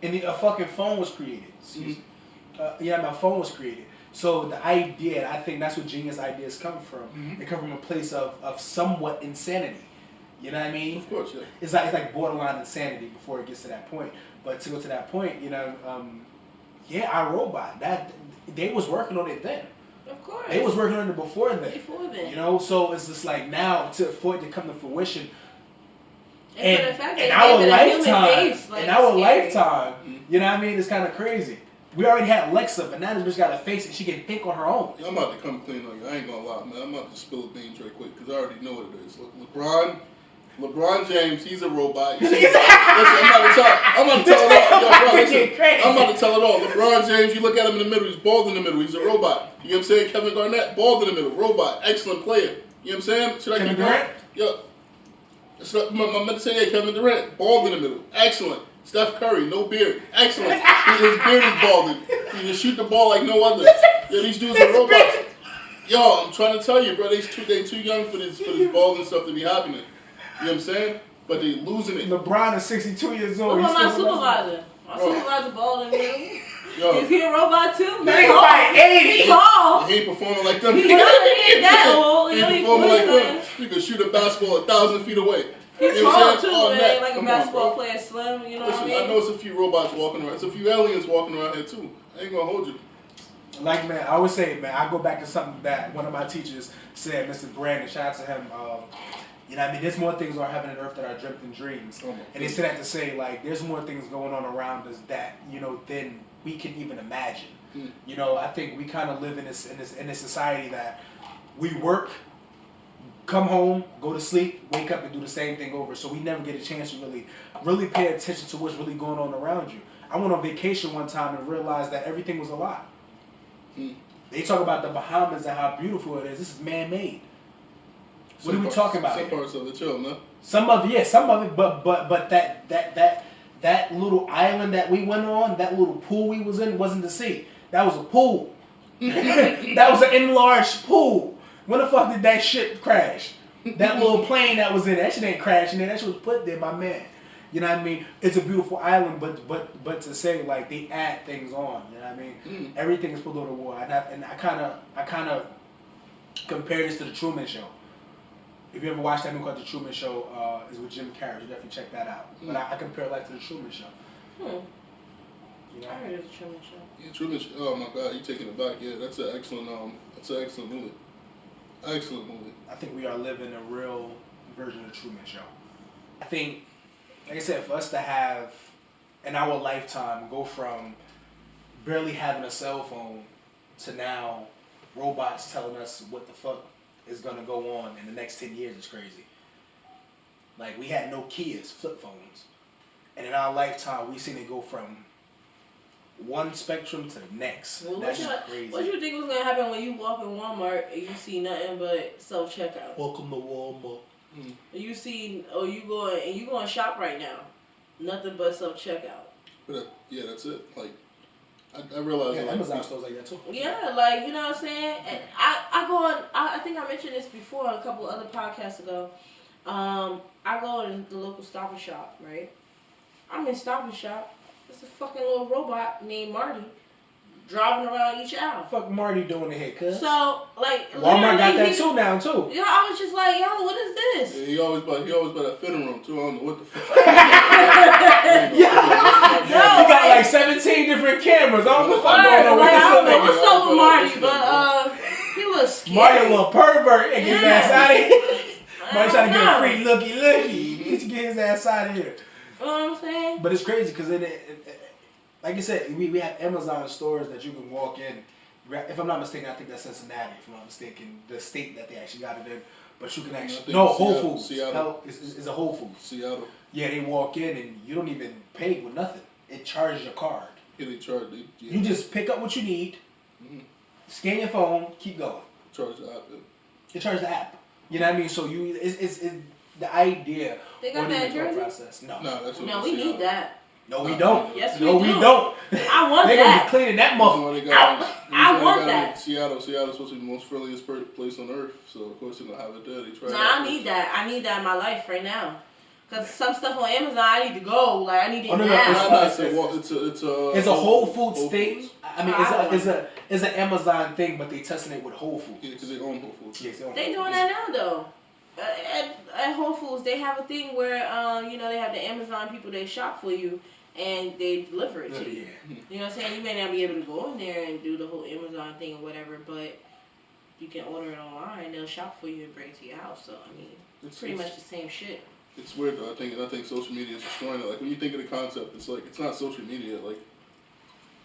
And a fucking phone was created. Mm-hmm. My phone was created. So the idea, I think that's where genius ideas come from. Mm-hmm. They come from a place of somewhat insanity. You know what I mean? Of course, yeah. It's like borderline insanity before it gets to that point. But to go to that point, iRobot, that they was working on it then. Of course. They was working on it before then. So it's just like now for it to come to fruition. And in our lifetime, you know what I mean? It's kind of crazy. We already had Alexa, but now this bitch got a face and she can think on her own. Yeah, I'm about to come clean on you. I ain't gonna lie, man. I'm about to spill the beans right quick because I already know what it is. Look, LeBron James, he's a robot. Listen, I'm about to tell it all. Yo, bro, listen, I'm about to tell it all. LeBron James, you look at him in the middle, he's bald in the middle. He's a robot. You know what I'm saying? Kevin Garnett, bald in the middle, robot, excellent player. You know what I'm saying? Should I keep going? Yo, I'm meant to say, Kevin Durant, bald in the middle, excellent. Steph Curry, no beard, excellent. His beard is balding. He can shoot the ball like no other. Yo, these dudes are robots. Yo, I'm trying to tell you, bro, they too young for this balding stuff to be happening. You know what I'm saying? But they losing it. LeBron is 62 years old. What about my supervisor? My supervisor bald in the middle. Yo, is he a robot too? He's like 80. He's tall. He ain't performing like them. He ain't that old. He ain't performing like them. You can shoot a basketball 1,000 feet away. He's tall too, man. Like a basketball player, slim. You know what I mean? I know it's a few robots walking around. It's a few aliens walking around here too. I ain't gonna hold you. Like, man, I always say, man, I go back to something that one of my teachers said, Mr. Brandon, shout out to him. You know what I mean? There's more things on heaven and earth that are dreamt in dreams. And they said that to say, like, there's more things going on around us that, than we can even imagine. I think we kind of live in this society that we work, come home, go to sleep, wake up and do the same thing over. So we never get a chance to really pay attention to what's really going on around you. I went on vacation one time and realized that everything was a lie. They talk about the Bahamas and how beautiful it is. This is man-made. What are we talking about? Some parts of it, chill, man. Some of it, but that little island that we went on, that little pool we was in, wasn't the sea. That was a pool. That was an enlarged pool. When the fuck did that shit crash? That little plane that was in that shit ain't crashing there. That shit was put there by man. You know what I mean? It's a beautiful island, but to say like they add things on. You know what I mean? Everything is put on the wall, and I kind of compare this to the Truman Show. If you ever watched that movie called The Truman Show, it's with Jim Carrey. You definitely check that out. But I compare life to The Truman Show. You know? I heard it was a Truman Show. Yeah, Truman. Oh my God, you taking it back? Yeah, that's an excellent movie. Excellent movie. I think we are living a real version of The Truman Show. I think, like I said, for us to have in our lifetime go from barely having a cell phone to now robots telling us what the fuck is gonna go on in the next 10 years is crazy. Like, we had Nokia's flip phones, and in our lifetime we seen it go from one spectrum to the next. Well, That's just crazy. What you think was gonna happen when you walk in Walmart and you see nothing but self checkout? Welcome to Walmart. You see, you going shop right now, nothing but self checkout. But yeah, that's it. Like, I realize. Yeah, like, Amazon stores like that too. Yeah, like, you know what I'm saying? And I go on, I think I mentioned this before on a couple other podcasts ago. I go in the local Stop and Shop, right? I'm in Stop and Shop. It's a fucking little robot named Marty driving around each aisle. Fuck Marty doing it here, cuz. So, like, Walmart got that he- too now, too. Yeah, I was just like, yo, what is this? Yeah, he always buy that fitting room too. I don't know what the fuck. He got like 17 different cameras. I don't know what's going on with Like, I don't know this what's up with Marty, but he looks scary. Marty a little pervert and get his ass out of here. Marty trying to get a know. free looky. He needs to get his ass out of here. You know what I'm saying? But it's crazy because like you said, we have Amazon stores that you can walk in. If I'm not mistaken, I think that's Cincinnati. If I'm not mistaken, the state that they actually got it in. But you can actually Whole Foods. Seattle. It's a Whole Foods. Seattle. Yeah, they walk in and you don't even pay with nothing. It charges your card. Yeah, they charge. You just pick up what you need, scan your phone, keep going. Charge the app. It charges the app. You know what I mean? So it's the idea. They got that in Jersey? process. No, That's what No, they we say. need that. no, we don't. Yes, we no, do. we don't. I want They're gonna that. be cleaning that motherfucker. I want that. Seattle's supposed to be the most friendliest place on earth, so of course they're gonna have it there. They try. Nah, I need that. I need that in my life right now. Cause some stuff on Amazon, I need to go. Like, I need it Oh, no, no, now. It's a Whole Foods thing. I mean, Foods. it's an Amazon thing, but they testing it with Whole Foods. Yeah, because they own Whole Foods. Yes, they own They Whole doing Foods. that now though. At Whole Foods, they have a thing where they have the Amazon people, they shop for you and they deliver it to you. Yeah. You know what I'm saying? You may not be able to go in there and do the whole Amazon thing or whatever, but you can order it online. They'll shop for you and bring it to your house. So I mean, it's pretty much the same shit. It's weird though. I think social media is destroying it. Like when you think of the concept, it's like it's not social media. Like,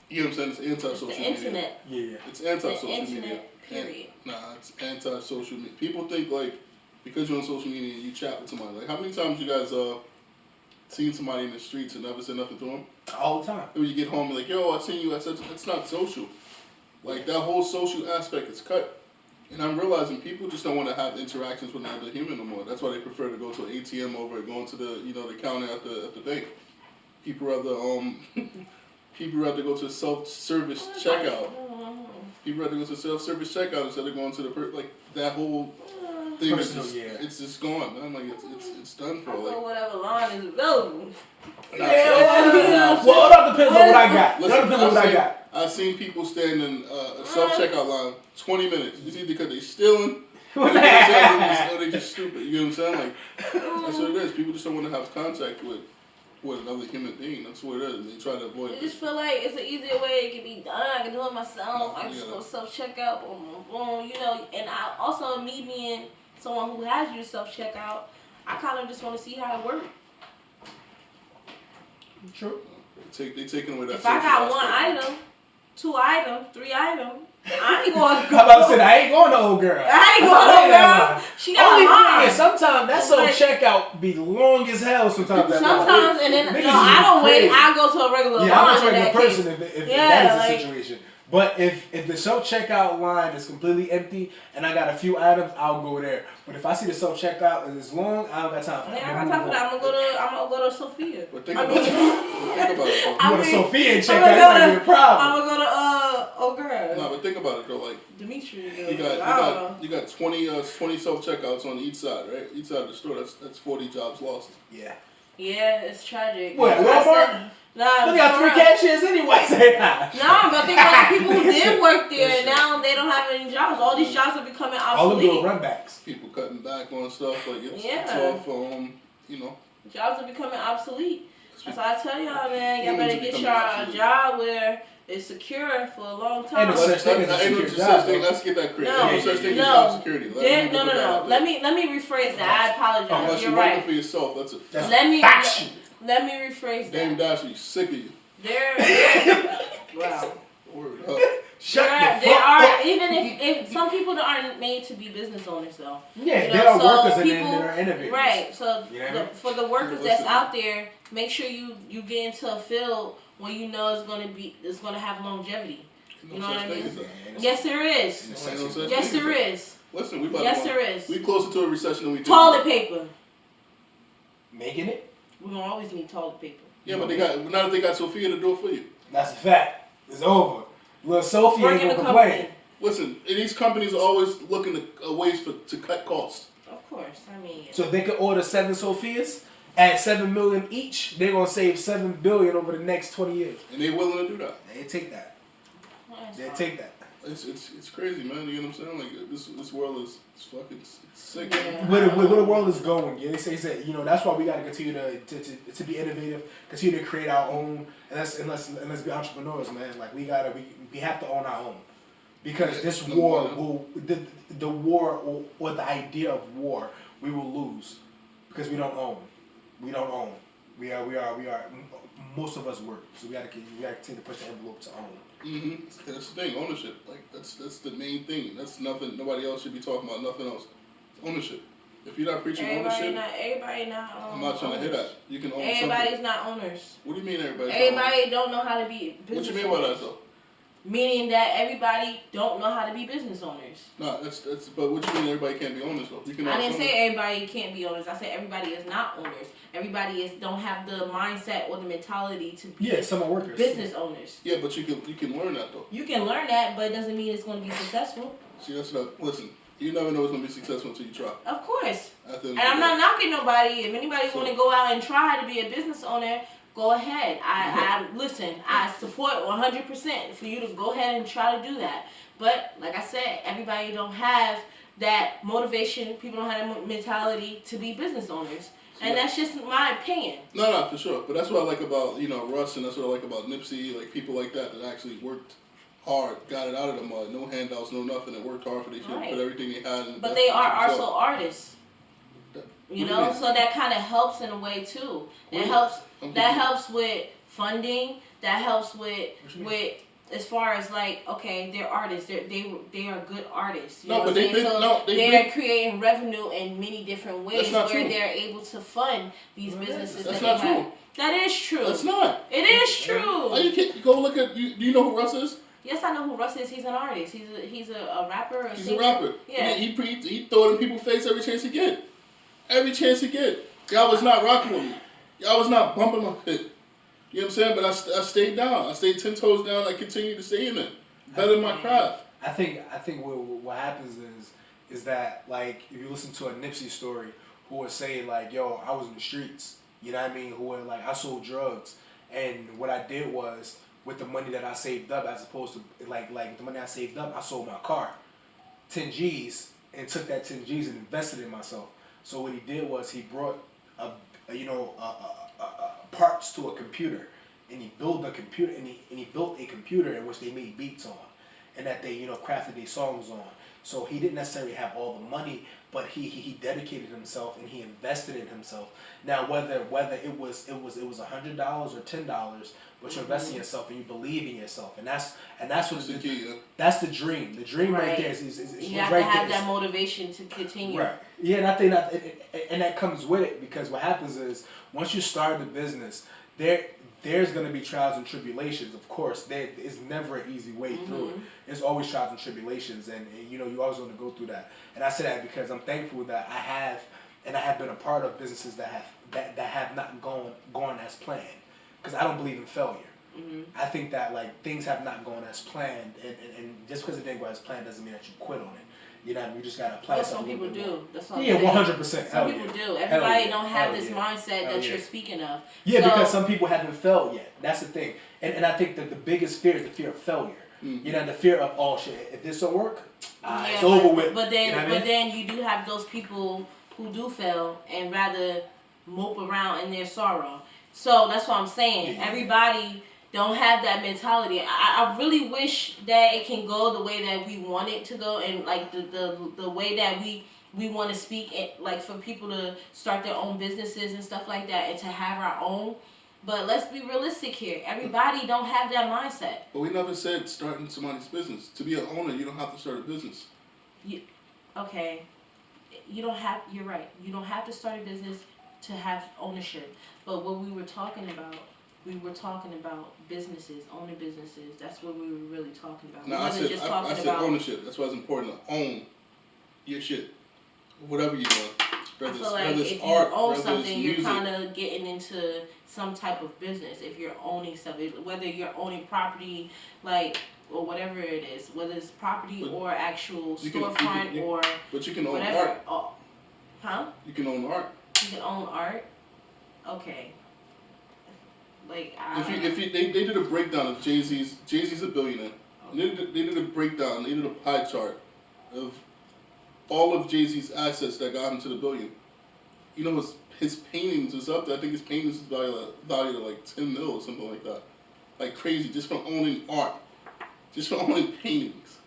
you know what I'm saying? It's anti-social It's the media. internet. Yeah. It's anti-social The media. internet, period. Nah, it's anti-social media. People think like because you're on social media, you chat with somebody. Like how many times you guys seen somebody in the streets and never said nothing to them? All the time. When you get home, you're like, yo, I seen you. I said, it's not social. Like that whole social aspect is cut. And I'm realizing people just don't want to have interactions with another human no more. That's why they prefer to go to an ATM over going to the the counter at the bank. People rather go to self-service checkout. People rather go to self-service checkout instead of going to like that whole thing. Personal, It's just gone. Man. Like it's done for. I'll go Like whatever line is available. Yeah. Well, it all depends on what I got. It all depends on what I got. I've seen people stand in a self-checkout line 20 minutes. It's either because they're stealing or they're just stupid. You know what I'm saying? Like, that's what it is. People just don't want to have contact with another human being. That's what it is. They try to avoid I it. just feel like it's an easier way it can be done. I can do it myself. I can just go self-checkout, boom, boom, boom, And I also, me being someone who has used self-checkout, I kind of just want to see how it works. True. They taking away that. If I got one aspect. item, 2 items, 3 items, I ain't going to How about I said I ain't going to old girl. I ain't going to girl. She got Only a thing line. is, sometimes that self checkout be long as hell. Sometimes And then Niggas no, I don't is wait. crazy. I go to a regular Yeah, I'm line a in regular that person case. if Yeah, that is like- the situation. But if the self checkout line is completely empty and I got a few items, I'll go there. But if I see the self checkout and it's long, I don't got time for that. Yeah, I got time for that. I'm gonna go to Sophia. But think about it. Think about it. Though. You want a Sophia and check I'm out, it gonna might be a problem. I'm gonna go to oh girl. No, but think about it though. Like Dimitri. you got 20 self checkouts on each side, right? Each side of the store. That's 40 jobs lost. Yeah. Yeah, it's tragic. What, I Walmart? said- Nah, They got 3 for real. cashiers anyways. No, but think about the people who did work there, and now they don't have any jobs. All these jobs are becoming All them doing obsolete. runbacks. People cutting back on stuff like it's Yeah. off. You know. Jobs are becoming obsolete. That's why I tell y'all, man, y'all Humans better are get becoming y'all a obsolete. job where it's secure for a long time. Ain't no such thing as a Ain't no secure such job, thing. though. Let's get that clear. No, Ain't no such thing as no. job security. No. Let me rephrase that. I apologize. Unless You're you're working right. for yourself, that's a fact. Let me Faction. rephrase Dame that. Dash, sick of you. There. Wow. Word up. Shut the There fuck are up. even if some people aren't made to be business owners though. Yeah, You know, there are so workers people- that are innovators. Right. So You know what I mean? for the workers Yeah, that's listen. out there, make sure you get into a field where you know it's gonna have longevity. No You know such what I thing mean? as that. Yes, there is. Ain't no such Yes, thing as there that. is. Listen, we about Yes, to there is. we closer to a recession than we did. Toilet paper. Making it? We're gonna always need toilet paper. Yeah, but now that they got Sophia to do it for you. That's a fact. It's over. Little Sophie Work ain't in the gonna company. complain. Listen, these companies are always looking to ways to cut costs. Of course. I mean. So if they could order 7 Sophias at $7 million each, they're gonna save $7 billion over the next 20 years. And they willing to do that. They take that. That's They fine. take that. It's crazy, man. You know what I'm saying? Like this world is fucking sick. Yeah. Where the world is going, yeah, they say you know that's why we got to continue to be innovative, continue to create our own, and let's be entrepreneurs, man. Like we have to own our own, because this Yeah, war no, will the war or the idea of war we will lose because we don't own. We don't own. We are most of us work, so we got to continue to push the envelope to own. Mm-hmm. That's the thing, ownership. Like that's the main thing. That's nothing. Nobody else should be talking about nothing else. Ownership. If you're not preaching ownership, Everybody not. I'm not trying to hear that. You can own Everybody's something. not owners. What do you mean everybody's not Everybody don't know how to be owners? business What you mean by owners. that though? Meaning that everybody don't know how to be business owners. No, that's. But what you mean everybody can't be owners though? You can. I own didn't something. say everybody can't be owners. I said everybody is not owners. Everybody don't have the mindset or the mentality to be Yeah, some are workers. business owners. Yeah, but you can learn that though. You can learn that, but it doesn't mean it's going to be successful. See, that's what. Listen, you never know it's gonna be successful until you try. Of course. At the end And of I'm the not day. knocking nobody. If anybody So- want to go out and try to be a business owner, go ahead. I listen. I support 100% for you to go ahead and try to do that. But like I said, everybody don't have that motivation. People don't have that mentality to be business owners, and that's just my opinion. No, for sure. But that's what I like about Russ, and that's what I like about Nipsey, like people like that actually worked hard, got it out of the mud, no handouts, no nothing, and worked hard for their shit, Right. put everything they had in. But they are also artists. What You do you know, mean? so that kind of helps in a way too. What It do you- helps. I'm That confused. helps with funding. That helps with What you mean? with as far as like, okay, they're artists. They are good artists. You No, know but what I'm they saying? been- So no, they they're been- creating revenue in many different ways That's not where true. they're able to fund these businesses. That's that not they have. true. That is true. That's not. It is true. Why you can't go look at? Do you know who Russ is? Yes, I know who Russ is. He's an artist. He's a rapper. He's singer. a rapper. Yeah. He throw it in people's face every chance he get. Every chance he get. Y'all was not rocking with me. Y'all was not bumping my shit. You know what I'm saying? But I stayed down. I stayed 10 toes down. I continued to stay in it. Better than my craft. I think what happens is that, like, if you listen to a Nipsey story, who would say like, yo, I was in the streets, you know what I mean, who would like, I sold drugs, and what I did was, with the money that I saved up, as opposed to like the money I saved up, I sold my car, 10 G's, and took that 10 G's and invested in myself. So what he did was he brought parts to a computer, and he built a computer, and he built a computer in which they made beats on, and that they crafted their songs on. So he didn't necessarily have all the money, but he dedicated himself and he invested in himself. Now whether it was $100 or $10, but you're investing in yourself and you believe in yourself, and that's what That's the key. Yeah. that's the dream. The dream right, Right. there is You have right to have there. that motivation to continue. Right. Yeah, and I think that comes with it, because what happens is once you start the business, there's going to be trials and tribulations. Of course, there is never an easy way through it. There's always trials and tribulations, and you always want to go through that. And I say that because I'm thankful that I have been a part of businesses that have not gone as planned, because I don't believe in failure. Mm-hmm. I think that like things have not gone as planned, and just because it didn't go as planned doesn't mean that you quit on it. You know what I mean? You just gotta apply Well, some something. people do. That's what I'm Yeah, saying. 100%. Some people do. Everybody don't have Hell this yeah. mindset Hell that yeah. you're speaking of. Yeah, So- because some people haven't failed yet. That's the thing. And I think that the biggest fear is the fear of failure. Mm-hmm. You know, the fear of, oh shit, if this don't work, it's Yeah, over with. But then, You know what I mean? then you do have those people who do fail and rather mope around in their sorrow. So that's what I'm saying. Yeah. Everybody don't have that mentality. I really wish that it can go the way that we want it to go, and like the way that we want to speak, and like for people to start their own businesses and stuff like that, and to have our own. But let's be realistic here. Everybody don't have that mindset. But we never said starting somebody's business. To be an owner, you don't have to start a business. Okay, you don't have. You're right. You don't have to start a business to have ownership. But what we were talking about businesses, owning businesses. That's what we were really talking about. No, We wasn't just talking I said about ownership. That's why it's important to own your shit, whatever you're doing. I feel like if you own something, you're kind of getting into some type of business. If you're owning something, whether you're owning property, like, or whatever it is, whether it's property or actual storefront or but you can own whatever. art. Oh, huh? You can own art. You can own art. Okay. Like They did a breakdown of Jay-Z's. Jay-Z's a billionaire. Okay. They did a breakdown. They did a pie chart of all of Jay-Z's assets that got him to the billion. You know, his paintings was up there. I think his paintings is valued at like 10 mil or something like that. Like crazy, just from owning art, just from owning paintings.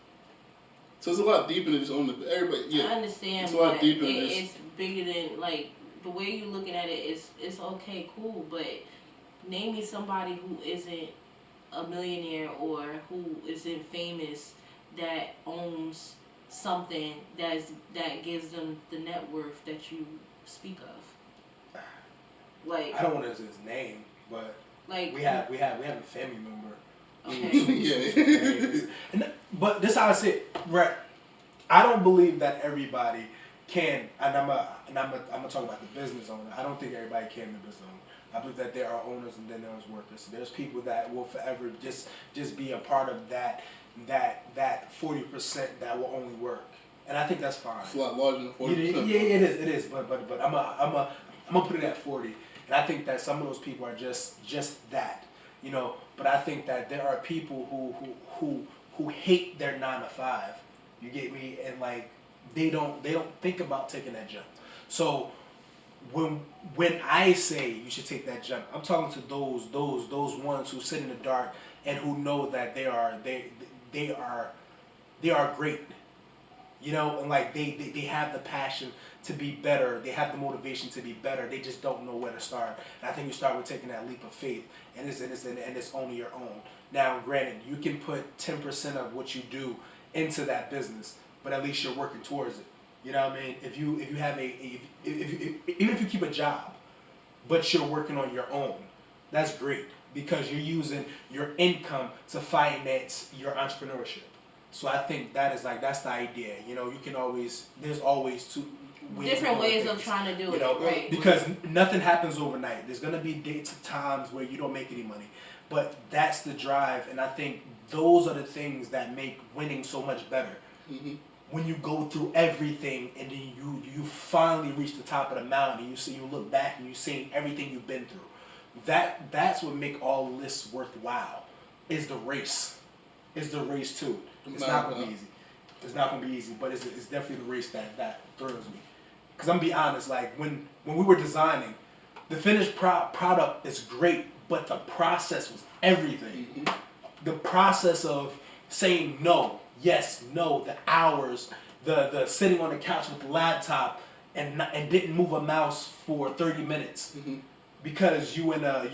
So it's a lot deeper than just owning. Everybody, yeah. I understand, it's a lot but deeper than just. It's bigger than like the way you're looking at it. It's okay, cool, but name me somebody who isn't a millionaire or who isn't famous that owns something that gives them the net worth that you speak of. Like I don't want to say his name, but like we have a family member. Okay. But this is how I say it, right? I don't believe that everybody can, and I'm gonna talk about the business owner. I don't think everybody can be a business owner. I believe that there are owners and then there's workers. There's people that will forever just be a part of that 40% that will only work, and I think that's fine. It's a lot larger than 40%. Yeah, it is. But I'm gonna put it at 40, and I think that some of those people are just that, you know. But I think that there are people who hate their 9 to 5. You get me? And like they don't think about taking that jump. So when I say you should take that jump, I'm talking to those ones who sit in the dark and who know that they are great. You know, and like they have the passion to be better. They have the motivation to be better. They just don't know where to start. And I think you start with taking that leap of faith, and it's only your own. Now, granted, you can put 10% of what you do into that business, but at least you're working towards it. You know what I mean? If you have even if you keep a job, but you're working on your own, that's great because you're using your income to finance your entrepreneurship. So I think that's the idea. You know, there's always two different ways of trying to do it, right? Because nothing happens overnight. There's gonna be dates and times where you don't make any money, but that's the drive, and I think those are the things that make winning so much better. Mm-hmm. When you go through everything and then you finally reach the top of the mountain, and you look back and you see everything you've been through. That's what make all this worthwhile. Is the race. Is the race too. It's not gonna be easy. It's not gonna be easy, but it's definitely the race that thrills me. Cause I'm gonna be honest, like when we were designing, the finished product is great, but the process was everything. Mm-hmm. The process of saying no, yes, no, the hours, the sitting on the couch with the laptop and didn't move a mouse for 30 minutes Mm-hmm. because you in a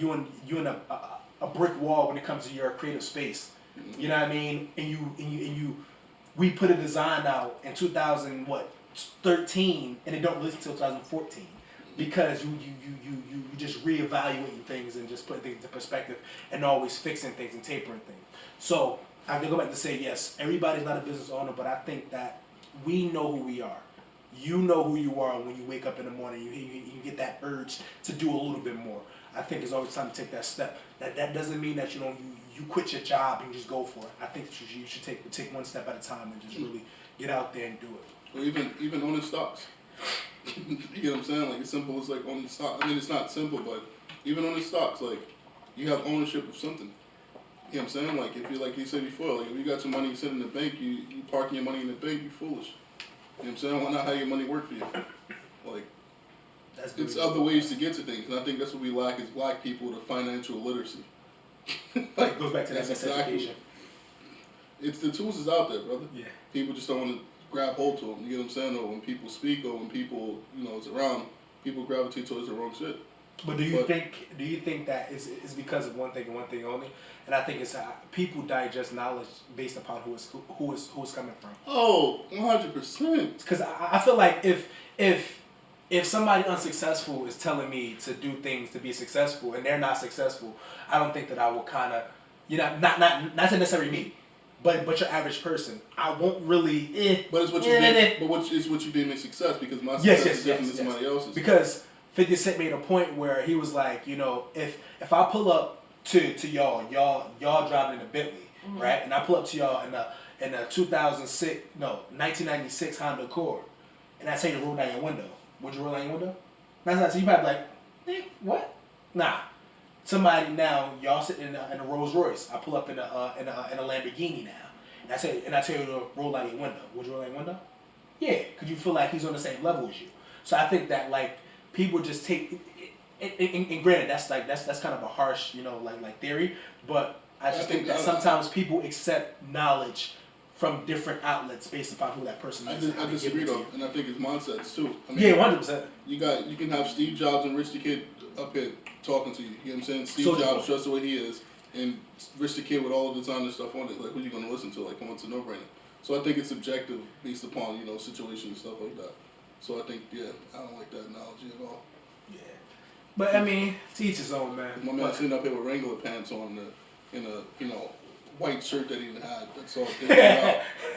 brick wall when it comes to your creative space. Mm-hmm. You know what I mean? And we put a design out in 2013 and it don't release until 2014 because you just reevaluating things and just putting things into perspective and always fixing things and tapering things. So I can go back to say yes, everybody's not a business owner, but I think that we know who we are. You know who you are when you wake up in the morning. You get that urge to do a little bit more. I think it's always time to take that step. That doesn't mean that you quit your job and just go for it. I think you should take one step at a time and just really get out there and do it. Or even owning stocks. You know what I'm saying? Like, as simple as like owning stock. I mean, it's not simple, but even owning stocks, like, you have ownership of something. You know what I'm saying? Like, if you, like you said before, like, if you got your money sitting in the bank, you parking your money in the bank, you foolish. You know what I'm saying? Why not have your money work for you? Like, it's other ways to get to things, and I think that's what we lack as black people, the financial literacy. Like, it goes back to that that's education. It's the tools is out there, brother. Yeah. People just don't want to grab hold to them. You get what I'm saying? Or when people speak, or when people, is around, people gravitate towards the wrong shit. But do you think that it's because of one thing and one thing only? And I think it's how people digest knowledge based upon who it's coming from. Oh, 100%. Because I feel like if somebody unsuccessful is telling me to do things to be successful and they're not successful, I don't think that I will kind of, not necessarily me, but your average person, I won't really. But it's what you did. But it's what you did make success, because my success is different than somebody else's. Because 50 Cent made a point where he was like, if I pull up to y'all driving in a Bentley, mm-hmm. right, and I pull up to y'all in a 1996 Honda Accord, and I tell you to roll down your window, would you roll down your window? That's not. So you probably be like, what? Nah. Somebody now, y'all sitting in a Rolls Royce. I pull up in a Lamborghini now, and I tell you to roll down your window. Would you roll down your window? Yeah, because you feel like he's on the same level as you. So I think that like people just take, and granted that's kind of a harsh like theory, but I just think that sometimes people accept knowledge from different outlets based upon who that person is. I disagree though, and I think it's mindsets too. I mean, yeah, 100%. You can have Steve Jobs and Rich the Kid up here talking to you. You know what I'm saying? Steve Jobs, just the way he is, and Rich the Kid with all the designer stuff on it. Like, who you gonna listen to? Like, come on, it's a no-brainer. So I think it's subjective based upon situations and stuff like that. So I think I don't like that analogy at all. Yeah, but I mean, to each his own, man. My man sitting up here with Wrangler pants on, in a white shirt that he had. That's all.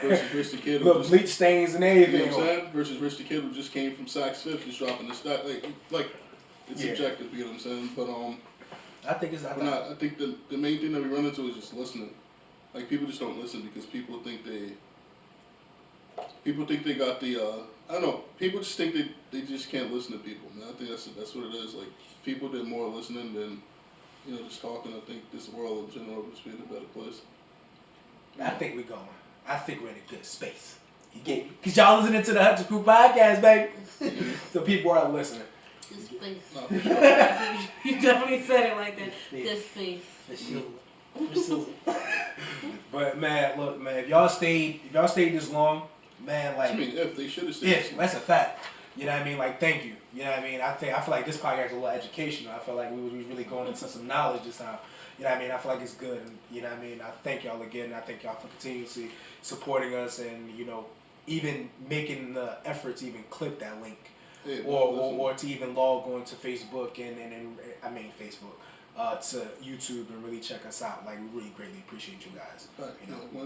Versus Rich the Kid, little bleach stains and everything. You know what I'm saying? Versus Rich the Kid, who just came from Saks Fifth, just dropping the stack. Like it's subjective. You know what I'm saying? But I think it's. I think the main thing that we run into is just listening. Like, people just don't listen because people think they got the. I don't know. People just think they just can't listen to people, man. I think that's what it is. Like, people did more listening than just talking. I think this world in general would just be in a better place. I think we're going. I think we're in a good space. You get me? Because y'all listening to the Hunter Crew podcast, baby. So people are listening. This space. No, for sure. You definitely said it like that. This space. For sure. But man, look, man, if y'all stayed this long, man, like. I mean, if they should have stayed. If that's a fact. You know what I mean? Like, thank you. You know what I mean? I feel like this podcast is a little educational. I feel like we was really going into some knowledge this time. You know what I mean? I feel like it's good. And, you know what I mean? I thank y'all again. I thank y'all for continuously supporting us and, even making the effort to even click that link. Yeah, or to even log on to Facebook and Facebook. To YouTube and really check us out. Like, we really greatly appreciate you guys. Right.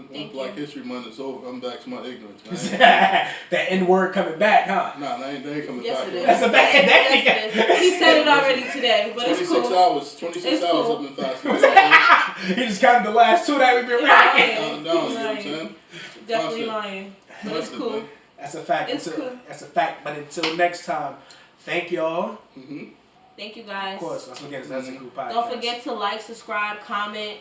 When Black History Month is over, I'm back to my ignorance, man. That N-word coming back, huh? Nah, they ain't coming yes, back. It is. That's a bad yes, it is. He said it already today, but it's cool. 26 hours have been fasting. He just counted the last 2 that we've been rocking. You know what I'm saying? Definitely lying. But it's cool. Man. That's a fact. That's a fact. But until next time, thank y'all. Mm-hmm. Thank you guys. Of course, let's forget that's a cool podcast. Don't forget to like, subscribe, comment.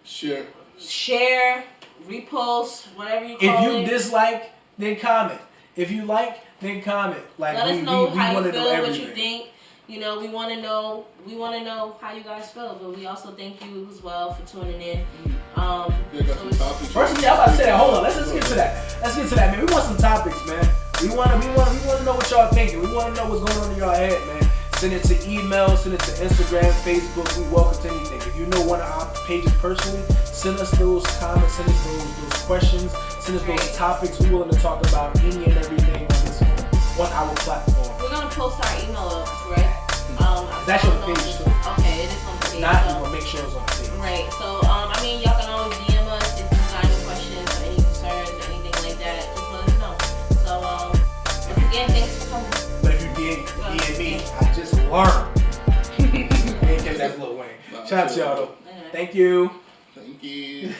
Share, repost, whatever you call it. If you dislike, then comment. If you like, then comment. Like, let us know how you feel, what everything. you think. We want to know. We want to know how you guys feel, but we also thank you as well for tuning in. First, I'm about to say that. Hold on, let's get to that. Man, we want some topics, man. We want to know what y'all thinking. We want to know what's going on in y'all head, man. Send it to email, send it to Instagram, Facebook. We welcome to anything. If you know one of our pages personally, send us those comments, send us those questions, send us those topics. We're willing to talk about any and everything on our platform. We're gonna post our email, right? That's on the page too. Okay, it is on the page. Not, we're gonna make sure it's on the page. Right. So y'all can always DM us if you got any questions or any concerns or anything like that. Just let us know. So again, thanks for coming. But if you DM me, I just learned. Because that's Lil Wayne. Shout out to y'all though. Thank you. Thank you.